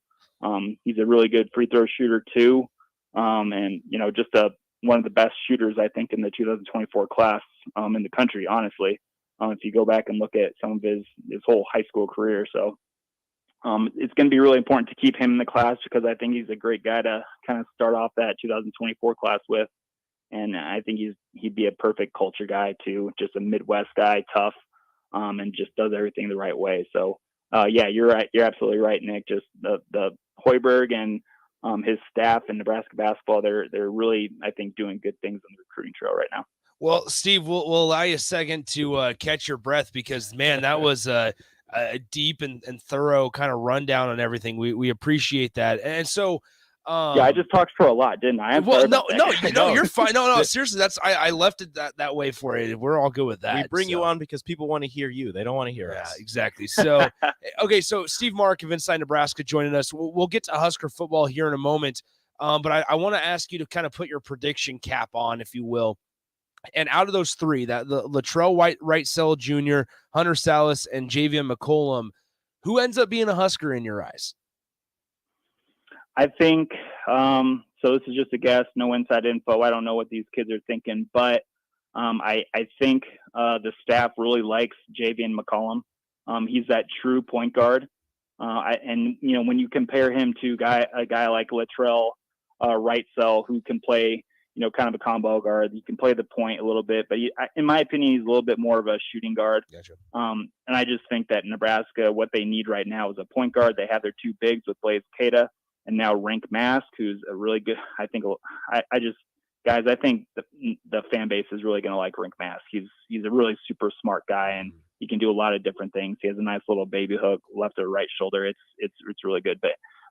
He's a really good free throw shooter too. And, just one of the best shooters, I think, in the 2024 class in the country, honestly, if you go back and look at some of his whole high school career. So it's going to be really important to keep him in the class, because I think he's a great guy to kind of start off that 2024 class with. And I think he'd be a perfect culture guy too, just a Midwest guy, tough, and just does everything the right way. So yeah, you're right. You're absolutely right, Nick. Just the Hoiberg and his staff in Nebraska basketball, they're really, I think, doing good things on the recruiting trail right now. Well, Steve, we'll allow you a second to catch your breath, because, man, that was a deep and thorough kind of rundown on everything. We appreciate that. And so, yeah, I just talked for a lot, didn't I? No, you're fine. No, seriously, I left it that way for you. We're all good with that. We bring you on because people want to hear you. They don't want to hear us. Yeah, exactly. So, okay, so Steve Marik of Inside Nebraska joining us. We'll get to Husker football here in a moment, but I want to ask you to kind of put your prediction cap on, if you will. And out of those three, the Latrell Wright-Sell Jr., Hunter Salas, and Javian McCollum, who ends up being a Husker in your eyes? I think So this is just a guess, no inside info. I don't know what these kids are thinking, but I think the staff really likes Javian McCollum. He's that true point guard. And when you compare him to a guy like Latrell Wrightsell, who can play, kind of a combo guard, he can play the point a little bit, but in my opinion, he's a little bit more of a shooting guard. Gotcha. And I just think that Nebraska, what they need right now is a point guard. They have their two bigs with Blaze Queta and now Rink Mask, who's a really good. I think I think the fan base is really going to like Rink Mask. He's a really super smart guy, and he can do a lot of different things. He has a nice little baby hook, left or right shoulder. It's really good.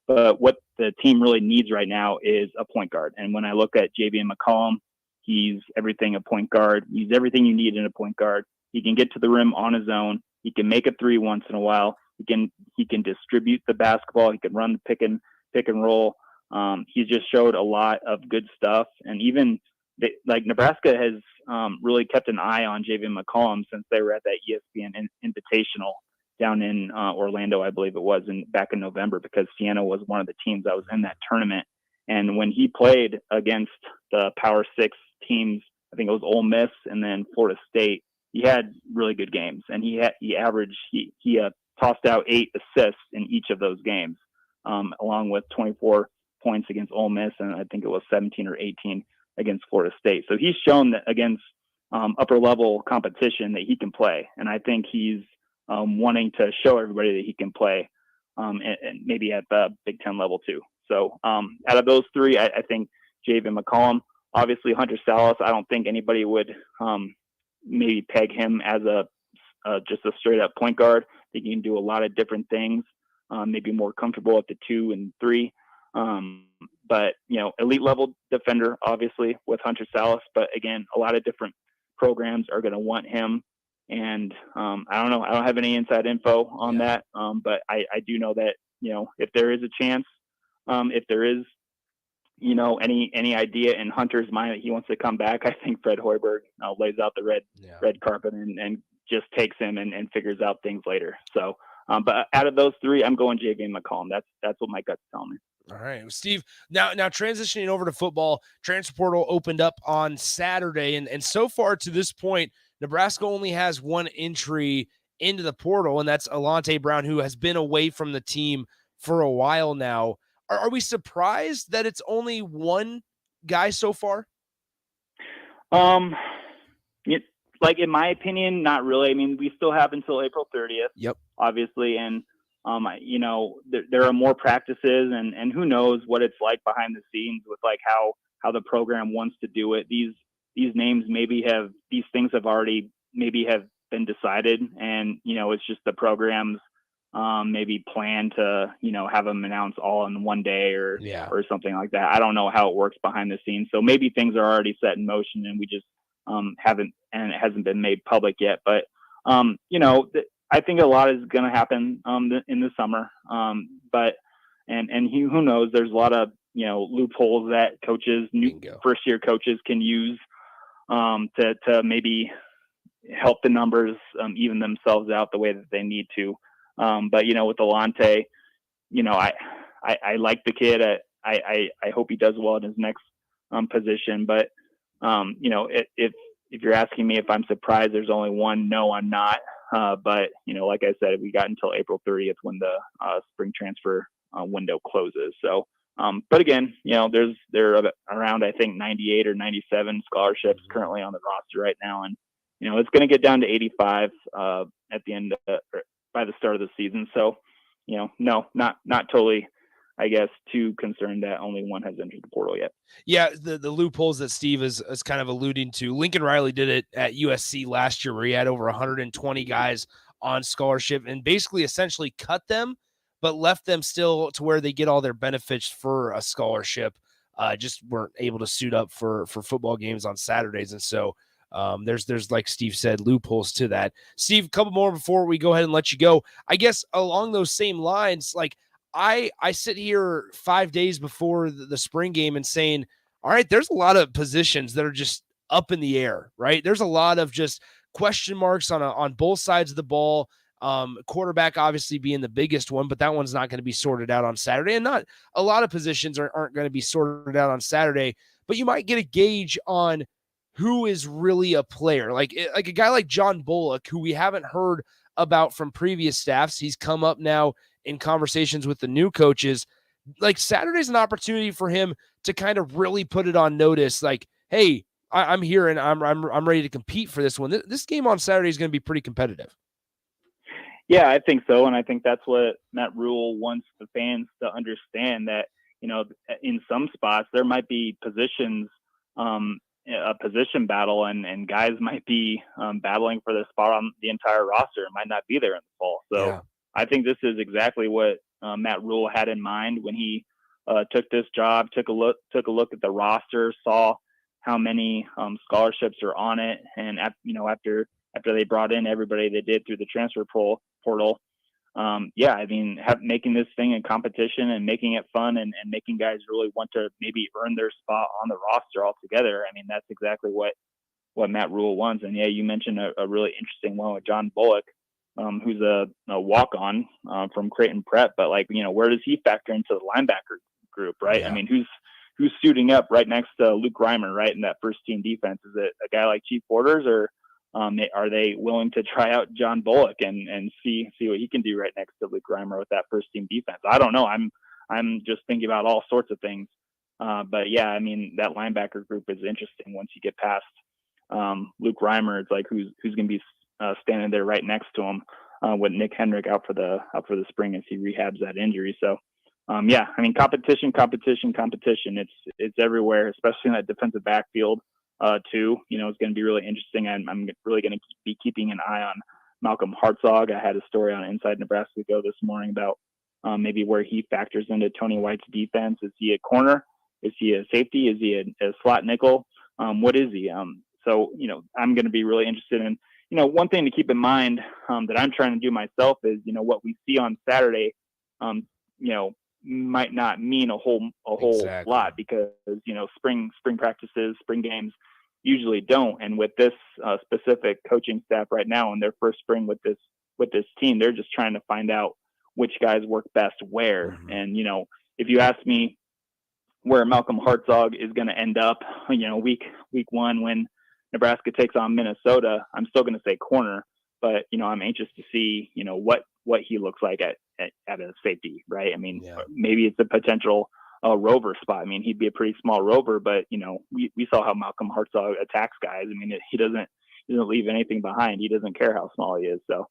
But what the team really needs right now is a point guard. And when I look at Javian McCollum, he's everything a point guard. He's everything you need in a point guard. He can get to the rim on his own. He can make a three once in a while. He can distribute the basketball. He can run the pick and roll. He's just showed a lot of good stuff. And even Nebraska has really kept an eye on Javian McCollum since they were at that ESPN Invitational down in Orlando, I believe it was, back in November, because Siena was one of the teams that was in that tournament. And when he played against the Power 6 teams, I think it was Ole Miss and then Florida State, he had really good games. And he tossed out 8 assists in each of those games, along with 24 points against Ole Miss, and I think it was 17 or 18 against Florida State. So he's shown that against upper level competition that he can play. And I think he's wanting to show everybody that he can play, and maybe at the Big Ten level too. So out of those three, I think Javian McCollum, obviously Hunter Salas, I don't think anybody would maybe peg him as just a straight up point guard. I think he can do a lot of different things, maybe more comfortable at the 2 and 3. But elite level defender, obviously, with Hunter Salas. But again, a lot of different programs are going to want him. And I don't know. I don't have any inside info on that. But I do know that, if there is a chance, if there is, any idea in Hunter's mind that he wants to come back, I think Fred Hoiberg lays out the red carpet and just takes him and figures out things later. So, but out of those three, I'm going Javian McCollum. That's what my gut's telling me. All right, Steve, now transitioning over to football, transfer portal opened up on Saturday, and so far to this point, Nebraska only has one entry into the portal, and that's Alante Brown, who has been away from the team for a while now. Are we surprised that it's only one guy so far? In my opinion, not really. I mean, we still have until April 30th. Yep. Obviously, and there are more practices, and who knows what it's like behind the scenes with how the program wants to do it. These names these things have already have been decided, and it's just the program's maybe plan to have them announced all in one day or something like that. I don't know how it works behind the scenes, so maybe things are already set in motion and we just haven't, and it hasn't been made public yet. But I think a lot is going to happen in the summer. But who knows? There's a lot of loopholes that first year coaches can use to maybe help the numbers even themselves out the way that they need to. But with Alante, I like the kid. I hope he does well in his next position. But if you're asking me if I'm surprised there's only one, no, I'm not. But like I said, we got until April 30th when the spring transfer window closes. So, but again, there are around, I think, 98 or 97 scholarships currently on the roster right now, and it's going to get down to 85 at the end by the start of the season. So, no, not totally, I guess, too concerned that only one has entered the portal yet. Yeah, the loopholes that Steve is kind of alluding to. Lincoln Riley did it at USC last year, where he had over 120 guys on scholarship and basically essentially cut them, but left them still to where they get all their benefits for a scholarship. Just weren't able to suit up for football games on Saturdays. And so there's, like Steve said, loopholes to that. Steve, a couple more before we go ahead and let you go. I guess along those same lines, I sit here 5 days before the spring game and saying, all right, there's a lot of positions that are just up in the air, right? There's a lot of just question marks on both sides of the ball. Quarterback obviously being the biggest one, but that one's not going to be sorted out on Saturday. And not a lot of positions aren't going to be sorted out on Saturday, but you might get a gauge on who is really a player. Like a guy like John Bullock, who we haven't heard about from previous staffs. He's come up now in conversations with the new coaches. Like Saturday's an opportunity for him to kind of really put it on notice. Like, hey, I'm here and I'm ready to compete for this one. This game on Saturday is going to be pretty competitive. Yeah, I think so. And I think that's what Matt Rule wants the fans to understand, that, in some spots there might be positions, a position battle, and guys might be battling for the spot on the entire roster. It might not be there in the fall. So yeah. I think this is exactly what Matt Rule had in mind when he took this job, took a look at the roster, saw how many scholarships are on it. And, after they brought in everybody they did through the transfer portal, making this thing a competition and making it fun and making guys really want to maybe earn their spot on the roster altogether. I mean, that's exactly what Matt Rule wants. And yeah, you mentioned a really interesting one with John Bullock, who's a walk-on from Creighton Prep, but where does he factor into the linebacker group, right? Yeah. I mean, who's suiting up right next to Luke Reimer, right, in that first team defense? Is it a guy like Chief Borders, or are they willing to try out John Bullock and see what he can do right next to Luke Reimer with that first team defense? I don't know. I'm just thinking about all sorts of things. But yeah, I mean, that linebacker group is interesting once you get past Luke Reimer. It's like who's going to be standing there right next to him with Nick Hendrick out for the spring as he rehabs that injury. So yeah, I mean, competition. It's everywhere, especially in that defensive backfield. Too, it's going to be really interesting. I'm really going to be keeping an eye on Malcolm Hartzog. I had a story on Inside Nebraska Go this morning about maybe where he factors into Tony White's defense. Is he a corner? Is he a safety? Is he a slot nickel? What is he? So, I'm going to be really interested in, one thing to keep in mind that I'm trying to do myself is, what we see on Saturday, might not mean a whole exactly. lot, because spring practices, spring games usually don't. And with this specific coaching staff right now in their first spring with this team, they're just trying to find out which guys work best where. Mm-hmm. And if you ask me where Malcolm Hartzog is going to end up, week one when Nebraska takes on Minnesota, I'm still going to say corner, but I'm anxious to see what he looks like at a safety, right? I mean, yeah. Maybe it's a potential rover spot. I mean, he'd be a pretty small rover, but we saw how Malcolm Hartzog attacks guys. I mean, he doesn't leave anything behind. He doesn't care how small he is. So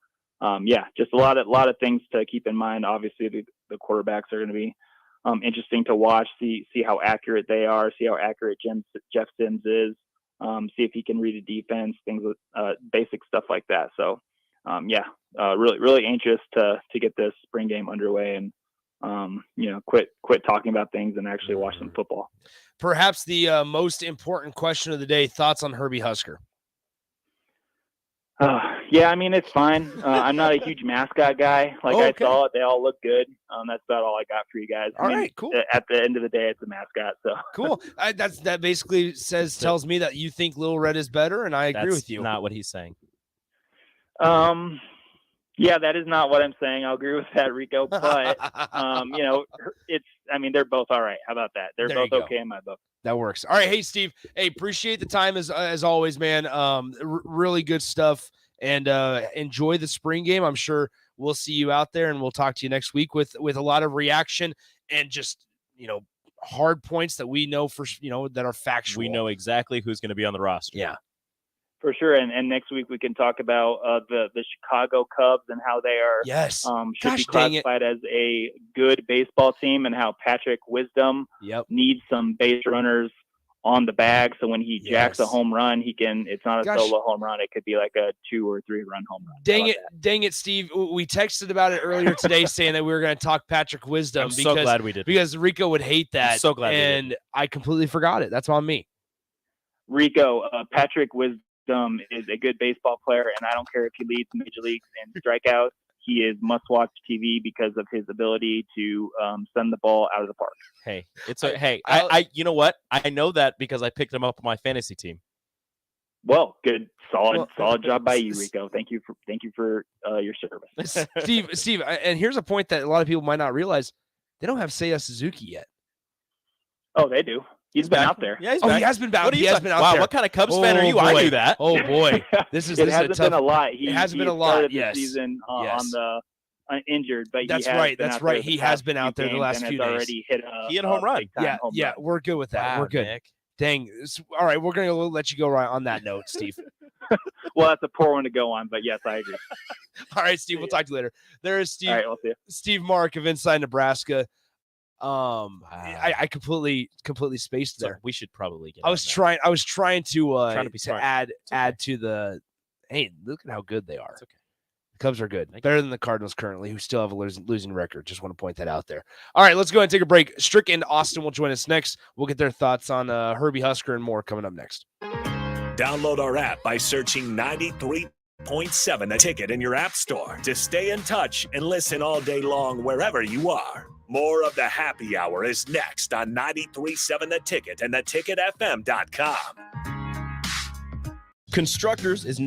yeah, just a lot of things to keep in mind. Obviously, the quarterbacks are going to be interesting to watch, see how accurate they are, see how accurate Jeff Sims is, see if he can read a defense, things with basic stuff like that. So yeah, really anxious to get this spring game underway and quit talking about things and actually watch some football. Perhaps the most important question of the day: thoughts on Herbie Husker? Yeah, I mean, it's fine. I'm not a huge mascot guy. I saw it; they all look good. That's about all I got for you guys. All right, cool. At the end of the day, it's a mascot. So cool. That basically tells me that you think Little Red is better, and I agree with you. Not what he's saying. Yeah, that is not what I'm saying. I'll agree with that, Rico. But they're both all right. How about that? They're both okay in my book. That works. All right. Hey, Steve. Hey, appreciate the time as always, man. Really good stuff, and enjoy the spring game. I'm sure we'll see you out there, and we'll talk to you next week with a lot of reaction and just hard points that we know that are factual. We know exactly who's going to be on the roster. Yeah. For sure, and next week we can talk about the Chicago Cubs and how they are should be classified as a good baseball team, and how Patrick Wisdom needs some base runners on the bag. So when he jacks a home run, it's not a solo home run; it could be like a 2 or 3 run home run. Dang it, Steve! We texted about it earlier today, saying that we were going to talk Patrick Wisdom. So glad we did, because Rico would hate that. I'm so glad, and I completely forgot it. That's on me. Rico, Patrick Wisdom is a good baseball player, and I don't care if he leads major leagues in strikeouts. He is must-watch TV because of his ability to send the ball out of the park. Hey, I you know what? I know that because I picked him up on my fantasy team. Well, good, solid job by you, Rico. Thank you for your service. Steve, and here's a point that a lot of people might not realize: they don't have Seiya Suzuki yet. Oh, they do. He's been out there. Yeah, he's Oh, back. he has been out. What He has been out wow, there. What kind of Cubs fan are you? I knew that. Oh boy, this is It this hasn't is a tough, been a lot. It hasn't been a lot. started Yes, the season yes. on the injured, but That's he has right. been That's out right. there the He has past been out few there the games last and few has days. already hit He hit a home run. big-time home Yeah, run. we're good with that. Wow, We're good. Nick. Dang. All right, we're gonna let you go right on that note, Steve. Well, that's a poor one to go on, but yes, I agree. All right, Steve. We'll talk to you later. There is Steve. All right, we'll see you. Steve Marik of Inside Nebraska. I completely spaced there. So we should probably get. I was trying to be smart. add to the. Hey, look at how good they are. It's okay. The Cubs are good, better than the Cardinals currently, who still have a losing record. Just want to point that out there. All right, let's go ahead and take a break. Strick and Austin will join us next. We'll get their thoughts on Herbie Husker and more coming up next. Download our app by searching 93.7 The Ticket in your app store to stay in touch and listen all day long wherever you are. More of the happy hour is next on 93.7 The Ticket and theticketfm.com. Constructors is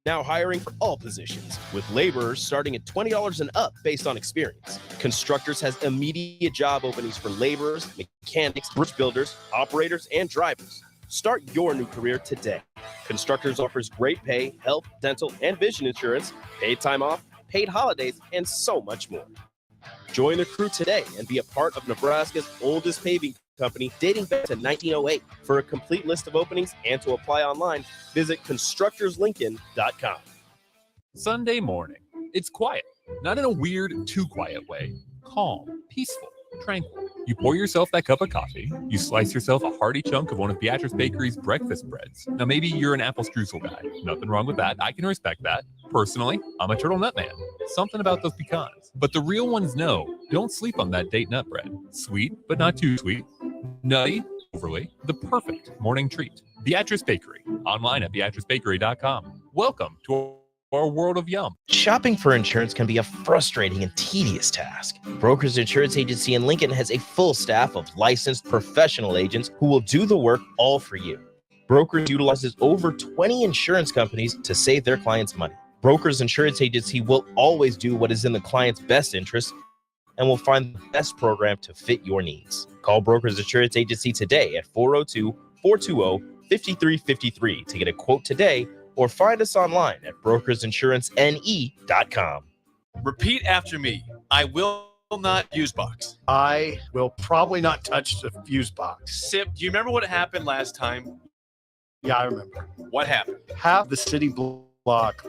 now hiring for all positions, with laborers starting at $20 and up based on experience. Constructors has immediate job openings for laborers, mechanics, bridge builders, operators, and drivers. Start your new career today. Constructors offers great pay, health, dental, and vision insurance, paid time off, paid holidays, and so much more. Join the crew today and be a part of Nebraska's oldest paving company dating back to 1908. For a complete list of openings and to apply online, visit constructorslincoln.com. Sunday morning. It's quiet, not in a weird, too quiet way. Calm, peaceful, tranquil. You pour yourself that cup of coffee. You slice yourself a hearty chunk of one of Beatrice Bakery's breakfast breads. Now, maybe you're an apple streusel guy. Nothing wrong with that. I can respect that. Personally, I'm a turtle nut man. Something about those pecans. But the real ones know, don't sleep on that date nut bread. Sweet, but not too sweet. Nutty, overly, the perfect morning treat. Beatrice Bakery, online at beatricebakery.com. Welcome to our world of yum. Shopping for insurance can be a frustrating and tedious task. Brokers Insurance Agency in Lincoln has a full staff of licensed professional agents who will do the work all for you. Brokers utilizes over 20 insurance companies to save their clients money. Brokers Insurance Agency will always do what is in the client's best interest and will find the best program to fit your needs. Call Brokers Insurance Agency today at 402-420-5353 to get a quote today, or find us online at brokersinsuranceNE.com. Repeat after me. I will not fuse box. I will probably not touch the fuse box. Sip, do you remember what happened last time? Yeah, I remember. What happened? Half the city block.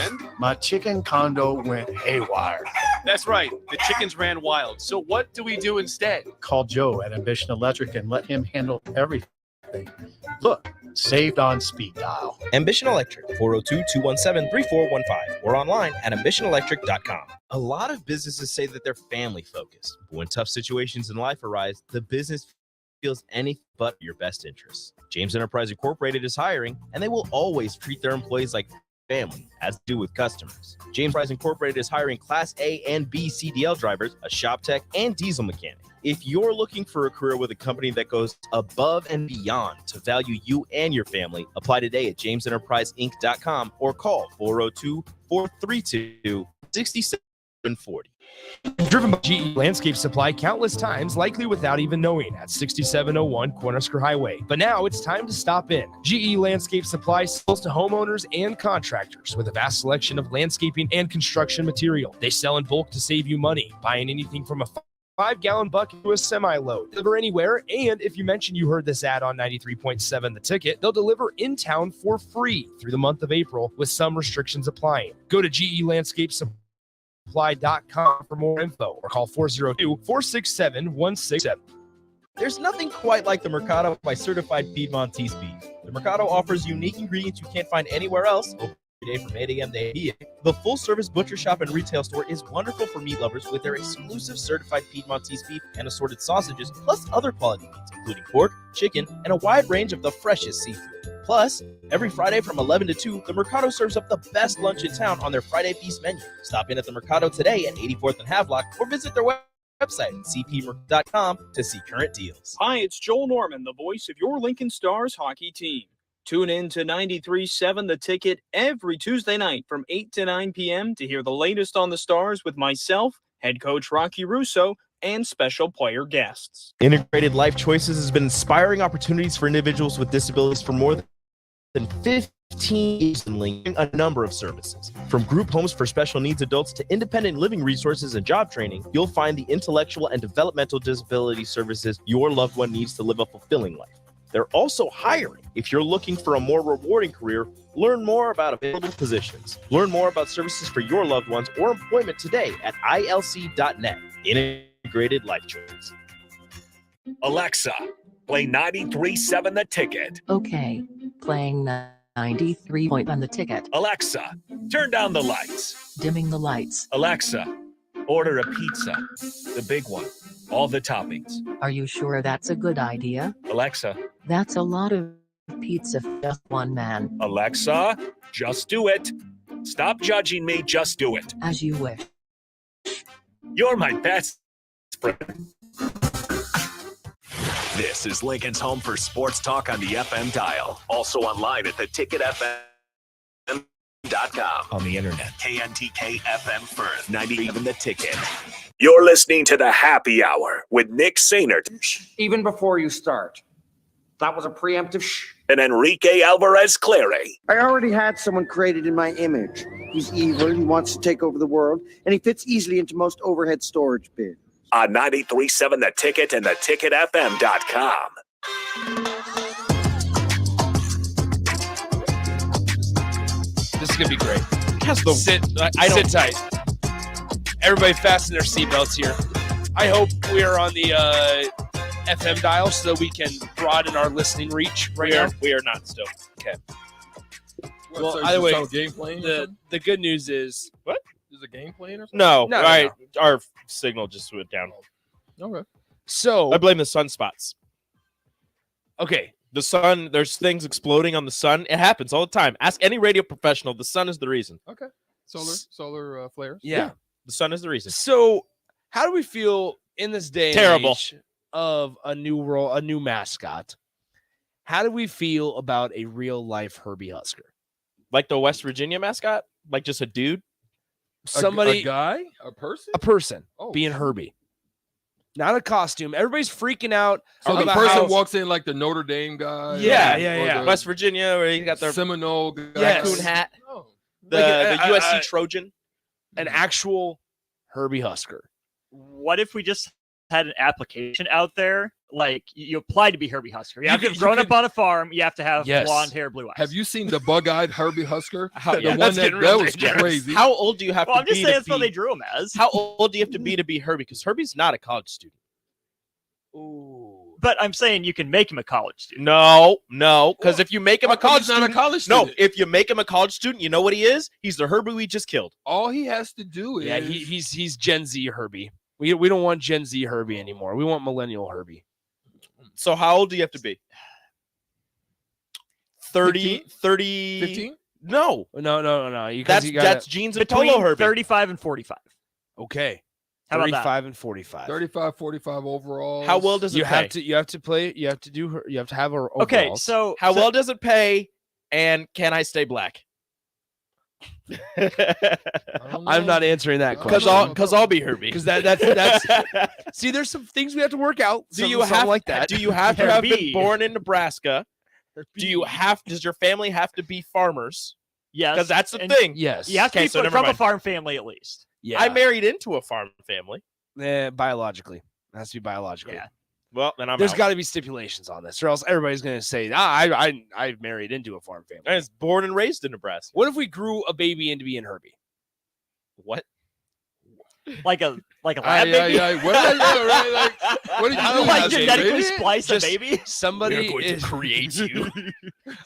And? My chicken condo went haywire. That's right. The chickens ran wild. So what do we do instead? Call Joe at Ambition Electric and let him handle everything. Look, saved on speed dial. Ambition Electric, 402-217-3415, or online at ambitionelectric.com. A lot of businesses say that they're family focused, but when tough situations in life arise, the business feels anything but your best interests. James Enterprise Incorporated is hiring, and they will always treat their employees like family, as do with customers. James Enterprise Incorporated is hiring Class A and B CDL drivers, a shop tech, and diesel mechanic. If you're looking for a career with a company that goes above and beyond to value you and your family, apply today at jamesenterpriseinc.com or call 402-432-6740. Driven by GE Landscape Supply countless times, likely without even knowing, at 6701 Cornhusker Highway. But now it's time to stop in. GE Landscape Supply sells to homeowners and contractors with a vast selection of landscaping and construction material. They sell in bulk to save you money, buying anything from a 5-gallon bucket to a semi-load. Deliver anywhere, and if you mention you heard this ad on 93.7 The Ticket, they'll deliver in town for free through the month of April with some restrictions applying. Go to GELandscapeSupply.com for more info or call 402-467-167. There's nothing quite like the Mercado by certified Piedmontese beef. The Mercado offers unique ingredients you can't find anywhere else. Open every day from 8 a.m. to 8 p.m. The full-service butcher shop and retail store is wonderful for meat lovers with their exclusive certified Piedmontese beef and assorted sausages, plus other quality meats, including pork, chicken, and a wide range of the freshest seafood. Plus, every Friday from 11 to 2, the Mercado serves up the best lunch in town on their Friday Feast menu. Stop in at the Mercado today at 84th and Havelock or visit their website at cpmerc.com to see current deals. Hi, it's Joel Norman, the voice of your Lincoln Stars hockey team. Tune in to 93.7 The Ticket every Tuesday night from 8 to 9 p.m. to hear the latest on the Stars with myself, head coach Rocky Russo, and special player guests. Integrated Life Choices has been inspiring opportunities for individuals with disabilities for more than 15 years in Lincoln, a number of services. From group homes for special needs adults to independent living resources and job training, you'll find the intellectual and developmental disability services your loved one needs to live a fulfilling life. They're also hiring. If you're looking for a more rewarding career, learn more about available positions. Learn more about services for your loved ones or employment today at ilc.net. Integrated Life Choices. Alexa, play 93.7 The Ticket. Okay, playing 93.1 The Ticket. Alexa, turn down the lights. Dimming the lights. Alexa, order a pizza, the big one, all the toppings. Are you sure that's a good idea? Alexa. That's a lot of pizza for just one man. Alexa, just do it. Stop judging me, just do it. As you wish. You're my best friend. This is Lincoln's home for sports talk on the FM dial. Also online at theticketfm.com. On the internet, KNTK FM Firth, 97 The Ticket. You're listening to the Happy Hour with Nick Sainert. Even before you start. That was a preemptive shh. And Enrique Alvarez Clary. I already had someone created in my image. He's evil, he wants to take over the world, and he fits easily into most overhead storage bins. On 93.7 The Ticket and theticketfm.com. This is going to be great. Sit tight. Everybody fasten their seatbelts here. I hope we are on the FM dial so that we can broaden our listening reach now. We are not still. Okay. What, so either way, game playing the good news is what? Is a game playing or something? No. No, All no, right. Our signal just went down. Okay. So I blame the sunspots. Okay. The sun, there's things exploding on the sun. It happens all the time. Ask any radio professional. The sun is the reason. Okay. Solar flares. Yeah. The sun is the reason. So how do we feel in this day and Terrible. age of a new mascot? How do we feel about a real life Herbie Husker? Like the West Virginia mascot? Like just a dude? Somebody, a guy? A person? Being Herbie. Not a costume. Everybody's freaking out. So the about person how- walks in like the Notre Dame guy. Yeah. West Virginia, where you got the Seminole guy. raccoon hat. Oh. The USC Trojan. An actual Herbie Husker. What if we just had an application out there? Like you apply to be Herbie Husker. You have to could- have grown you up on a farm. You have to have Yes. blonde hair, blue eyes. Have you seen the bug-eyed Herbie Husker? Yeah, the one that's that getting real was dangerous. crazy. How old do you have Well, to I'm just be saying to that's what be- they drew him as. How old do you have to be Herbie? Because Herbie's not a college student. But I'm saying you can make him a college student. No, because if you make him a college he's not student, a college no, student. if you make him a college student, you know what he is? He's the Herbie we just killed. All he has to do is Yeah, he's Gen Z Herbie. We don't want Gen Z Herbie anymore. We want millennial Herbie. So how old do you have to be? 30, 30. 15? No. That's jeans and Between polo Herbie. 35 and 45. Okay. How about that? 35 and 45. 35, 45 overall. How well does it You pay? have to have her overalls. Okay, so How well does it pay? And can I stay black? I'm not answering that question. Because I'll be Herbie. Because that's see, there's some things we have to work out. Do you have like that? Do you have to have been Herbie. born in Nebraska? Does your family have to be farmers? yes, Because that's the and thing. Yes. You have to Okay, be so never from a mind. farm family at least. Yeah. I married into a farm family. Biologically. It has to be biologically. Yeah. Well, then There's out. got to be stipulations on this, or else everybody's going to say, I married into a farm family. I was born and raised in Nebraska. What if we grew a baby into being Herbie? What? Like a lab baby. What did you do? Like Nazi, genetically baby? splice a baby. Somebody is create you.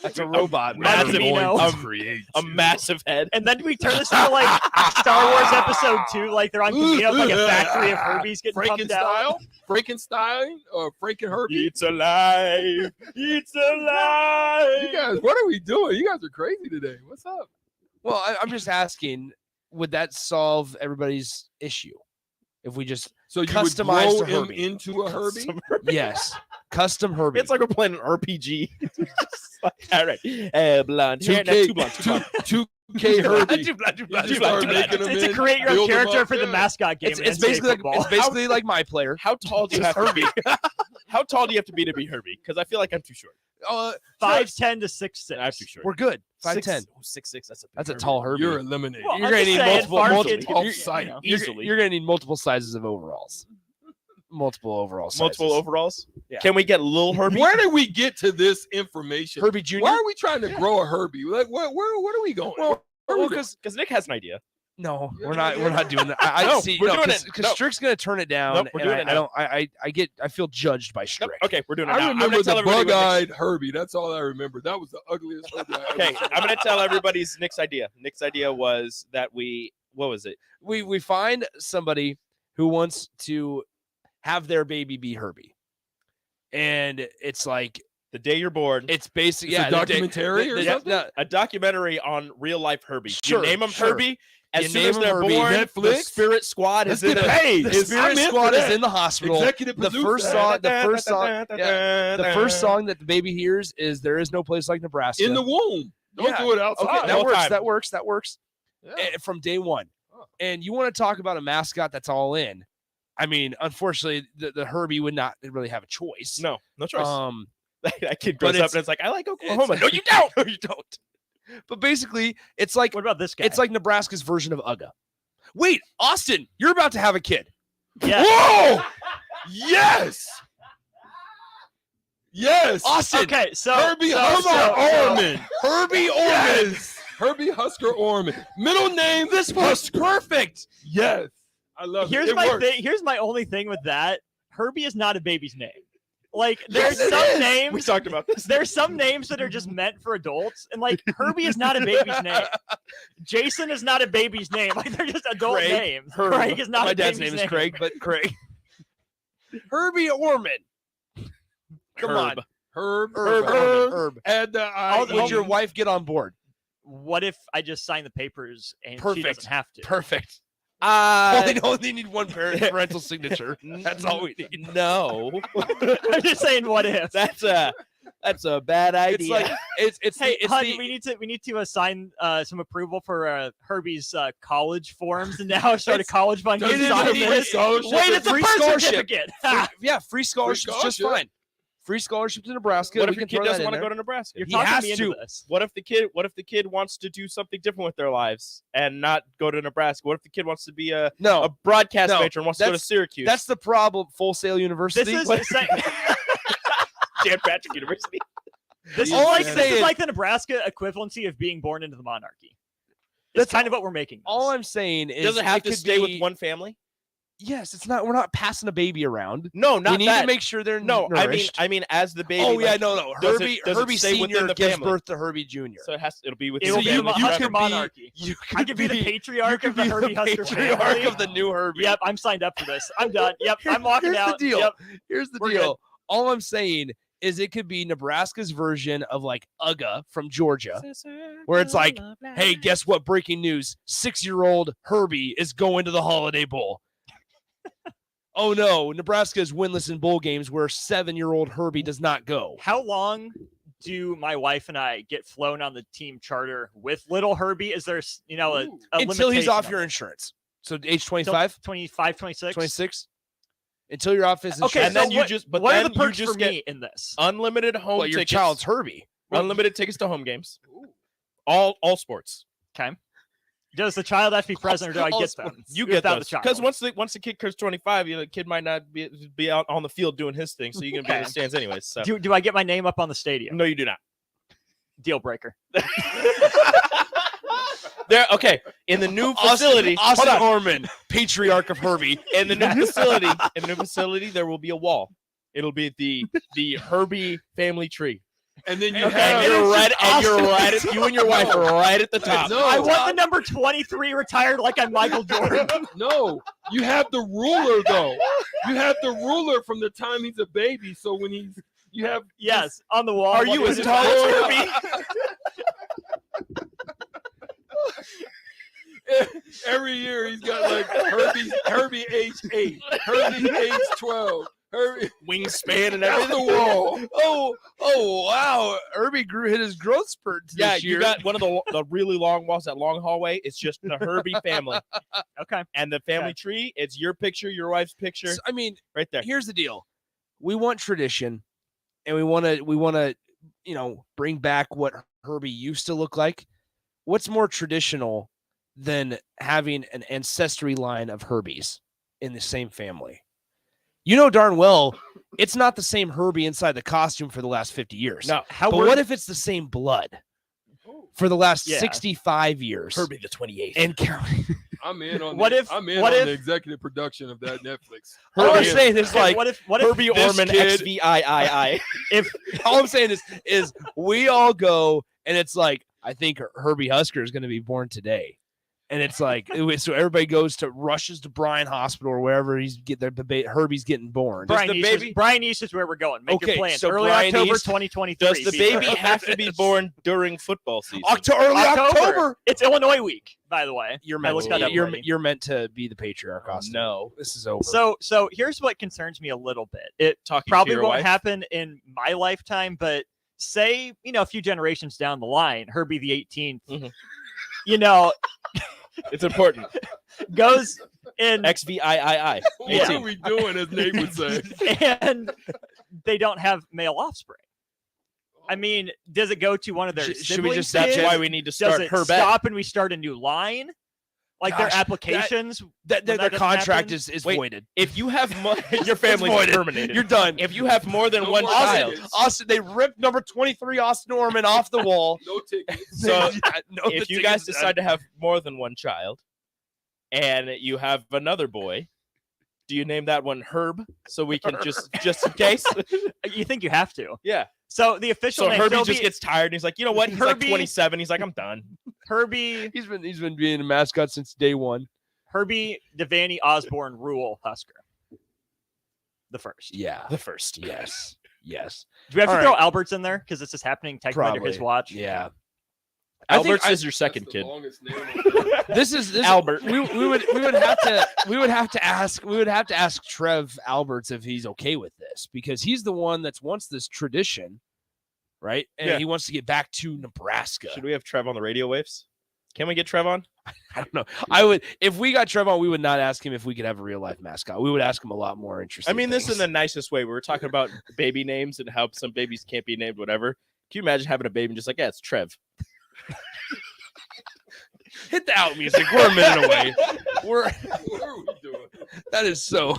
That's a robot. Massive a massive head. And then we turn this into like Star Wars Episode 2, like they're on Camino, like a factory of Herbies getting pumped out. Frankenstein or Franken Herbie? It's alive. It's alive. You guys, what are we doing? You guys are crazy today. What's up? Well, I'm just asking, would that solve everybody's issue? If we just So you would Customized grow to him Herbie. into a Herbie? Yes, custom Herbie. It's like we're playing an RPG. All right, blonde hair. Now 2K, two blonde, two blonde. 2K Herbie. Two blonde, two blonde, You two just start blonde. making them It's a in, create your own build 'em character up, for the yeah. mascot game. It's in basically NCAA football. it's basically like my player. How tall do you have to be? How tall do you have to be Herbie? Because I feel like I'm too short. 5'10" to 6'6". I'm too short. We're good. 5'10". 5'10". 6'6". That's a tall Herbie. You're eliminated. Well, You're I'm gonna just need saying, farm multiple. kid, Tall you sight. know. Easily. You're gonna need multiple sizes of overalls. Multiple overall sizes. Multiple overalls. Yeah. Can we get little Herbie? Where did we get to this information? Herbie Jr.? Why are we trying to grow a Herbie? Like, where are we going? Well, because Nick has an idea. No, we're not doing that. I No, see. we're No, doing it. because No. Strick's gonna turn it down. Nope, we're and doing it I now. don't. I feel judged by Strick. Okay, we're doing it now. I I'm gonna remember tell the everybody what bug-eyed Herbie. That's all I remember. That was the ugliest Herbie I ever Okay, saw. I'm gonna tell everybody's Nick's idea. Nick's idea was that what was it? We find somebody who wants to have their baby be Herbie, and it's like The day you're born. it's basically It's a documentary or something? No, a documentary on real life Herbie. Sure, you name him sure. Herbie. As You soon name as him they're Herbie. born, the Netflix? Spirit Squad Let's is in get the paid. the Spirit Squad is in the hospital. Executive The producer. first song, the first song that the baby hears is "There Is No Place Like Nebraska." In the womb. Don't Yeah. do it outside. Okay, that all works. time. That works. That works. Yeah. From day one. And you want to talk about a mascot that's all in? I mean, unfortunately, the Herbie would not really have a choice. No choice. That kid but grows up it's- and it's like, I like Oklahoma. it's- No, you don't. No, you don't. But basically, it's like What about this guy? it's like Nebraska's version of Uga. Wait, Austin, you're about to have a kid. yeah. Whoa! Yes! Yes! Austin, Okay, so Herbie so- Husker so- Orman. Herbie Orman. Yes! Herbie Husker Orman. Middle name This was perfect. Yes. I love Here's it. It my works. thing. Here's my only thing with that. Herbie is not a baby's name. Like Yes, there's it some is. names. We talked about this. There's some names that are just meant for adults, and like Herbie is not a baby's name. Jason is not a baby's name. Like they're just adult Craig, names. Herb. Craig is not My a dad's baby's name is Craig, but Craig. Herbie Orman. Come on. Herb. Herb. Add the I. Would your wife get on board? What if I just sign the papers and she Perfect. doesn't have to? Perfect. Uh, Only need one parental signature. That's all we need. no. I'm just saying, what if? That's a bad idea. It's like it's Hey, it's honey, the, we need to assign some approval for Herbie's college forms, and now start a college fund. Does Sign he need a this. free scholarship? Wait, it's a Free birth scholarship. certificate. yeah, free scholarships just scholarship. fine. Free scholarship to Nebraska. what we if your can kid throw that doesn't in want to there. go to Nebraska? You're He talking has me into to. this. What if the kid wants to do something different with their lives and not go to Nebraska? What if the kid wants to be a No, broadcast No, major and wants to go to that's- Syracuse? that's the problem. Full Sail This University. is Dan Patrick University. this is All I'm like this saying- is like the Nebraska equivalency of being born into the monarchy. That's kind of what we're making. This. all I'm saying is, Does it have to could stay be- with one family? Yes, it's not. We're not passing a baby around. No, not we need that. to make sure they're No, nourished. I mean, as the baby. Oh yeah, like, no. does Herbie it Herbie stay within Senior the gives family? birth to Herbie Junior. So it'll be with It'll the be family. a Husker could be- monarchy. You I could be the patriarch of the Herbie Husker patriarch family. of the new Herbie. Yep, I'm signed up for this. I'm done. Yep, I'm walking Here's out. the deal. Yep. Here's the We're deal. All I'm saying is it could be Nebraska's version of like Uga from Georgia, where it's like, hey, guess what? Breaking news: 6-year-old Herbie is going to the Holiday Bowl. Oh no, Nebraska is winless in bowl games where 7-year-old Herbie does not go. How long do my wife and I get flown on the team charter with little Herbie? Is there, a Until he's limitation off on your it? insurance. So age Till 25, 25, 26? 26. Until you're off his insurance. Okay, And then so you just, but what then are the perks you just for get me in this? unlimited home Well, your tickets. child's Herbie. Unlimited tickets to home games. All sports. Okay. Does the child have to be present, or do I all get them? sports. You get without those the child? because once the kid turns 25, the kid might not be out on the field doing his thing, so you're gonna be in the stands anyways. So Do I get my name up on the stadium? no, you do not. Deal breaker. There, okay. In the new facility, Austin hold on. Orman, patriarch of Herbie. In the new facility, there will be a wall. It'll be the Herbie family tree. And then you Okay, have you and your wife are right at the top. No. I want the number 23 retired like I'm Michael Jordan. No, you have the ruler though. You have the ruler from the time he's a baby. So when you have Yes, on the wall. Are you as tall as Herbie? Every year he's got like Herbie age 8, Herbie age 12. Herbie wingspan and everything. The wall. Oh, wow. Herbie hit his growth spurt this Yeah, year. you got one of the really long walls, that long hallway. It's just the Herbie family. Okay. And the family tree, it's your picture, your wife's picture. So, I mean, right there. Here's the deal. We want tradition, and we want to, bring back what Herbie used to look like. What's more traditional than having an ancestry line of Herbies in the same family? You know darn well it's not the same Herbie inside the costume for the last 50 years. No. But what if it's the same blood for the last 65 years? Herbie the 28th. And counting. I'm in on What if- I'm in what on if- the executive production of that Netflix. All I'm saying is like what if Herbie this Orman kid- XVIII. if all I'm saying is we all go and it's like I think Herbie Husker is going to be born today. And it's like, so everybody rushes to Bryan Hospital or wherever Herbie's getting born. Brian East is where we're going. Make your plans. So Early Brian October East, 2023. Does the baby have to be born during football season? Early October. It's Illinois week, by the way. You're I looked that up already. you're meant to be the patriarch, Austin. No. This is over. So here's what concerns me a little bit. It Talking to probably your won't wife? happen in my lifetime, but say, a few generations down the line, Herbie the 18th, It's important. goes in XVIII. What are we doing, as Nate would say? and they don't have male offspring. I mean, does it go to one of their Should we siblings' just- kids? That's why we need to Does start it her stop and we start a new line? Like their Gosh, applications? Their doesn't contract happen? is Wait, voided. If you have your family's voided. terminated. You're done. If you have more than one more child. tickets. Austin, they ripped number 23 Austin Orman off the wall. No tickets. So No, if the you guys tickets are decide to have more than one child and you have another boy, do you name that one Herb so we can just in case? You think you have to? Yeah. So the official So name Herbie still just be gets tired and he's like, you know what? He's Herbie- like 27. He's like, I'm done. Herbie He's been being a mascot since day one. Herbie Devaney Osborne Rule Husker. The first. Yeah. The first. Yes. Yes. Do we have to All throw right. Alberts in there because this is happening technically under his Probably. watch? Yeah. Alberts is your second That's the kid. longest name. This is Albert. We would have to ask Trev Alberts if he's okay with this because he's the one that's wants this tradition, right? And Yeah. he wants to get back to Nebraska. Should we have Trev on the radio waves? Can we get Trev on? I don't know. I would if we got Trev on, we would not ask him if we could have a real life mascot. We would ask him a lot more interesting. I mean, this in things. the nicest way. We were talking about baby names and how some babies can't be named whatever. Can you imagine having a baby and just like, yeah, it's Trev? Hit the out music. We're a minute away. What are we doing? That is so.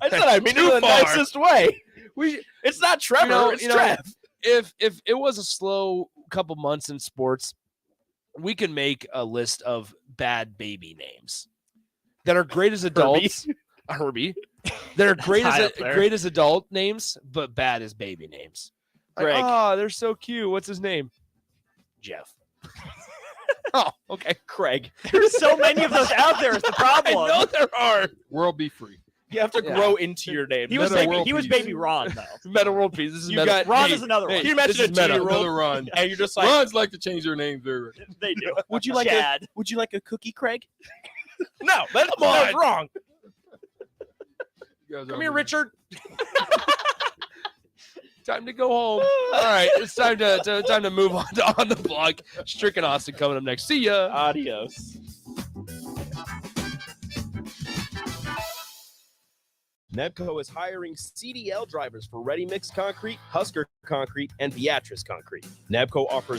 I said I mean it in Too the far. nicest way. We It's not Trevor, it's Trev. If it was a slow couple months in sports, we can make a list of bad baby names that are great as adults. Herbie. That are great High up there. great as adult names, but bad as baby names. Like, Greg. oh, they're so cute. What's his name? Jeff. Oh, okay. Craig. There's so many of those out there. Is the problem? I know there are. World be free. You have to Yeah. grow into your name. He was Meta baby. world He was peace. baby Ron though. Meta World Peace. This is You meta. got- Ron Hey, is another one. Can you imagine this a is meta. 2-year-old Another Ron. and you're just like, Rons like to change their names very. They do. would you like Chad? would you like a cookie, Craig? No, that's on. wrong. You guys Come are here, really- Richard. Time to go home. All right, it's time to move on to On the Block. Strick and Austin coming up next. See ya. Adios. Nebco is hiring CDL drivers for Ready Mix Concrete, Husker Concrete, and Beatrice Concrete. Nebco offers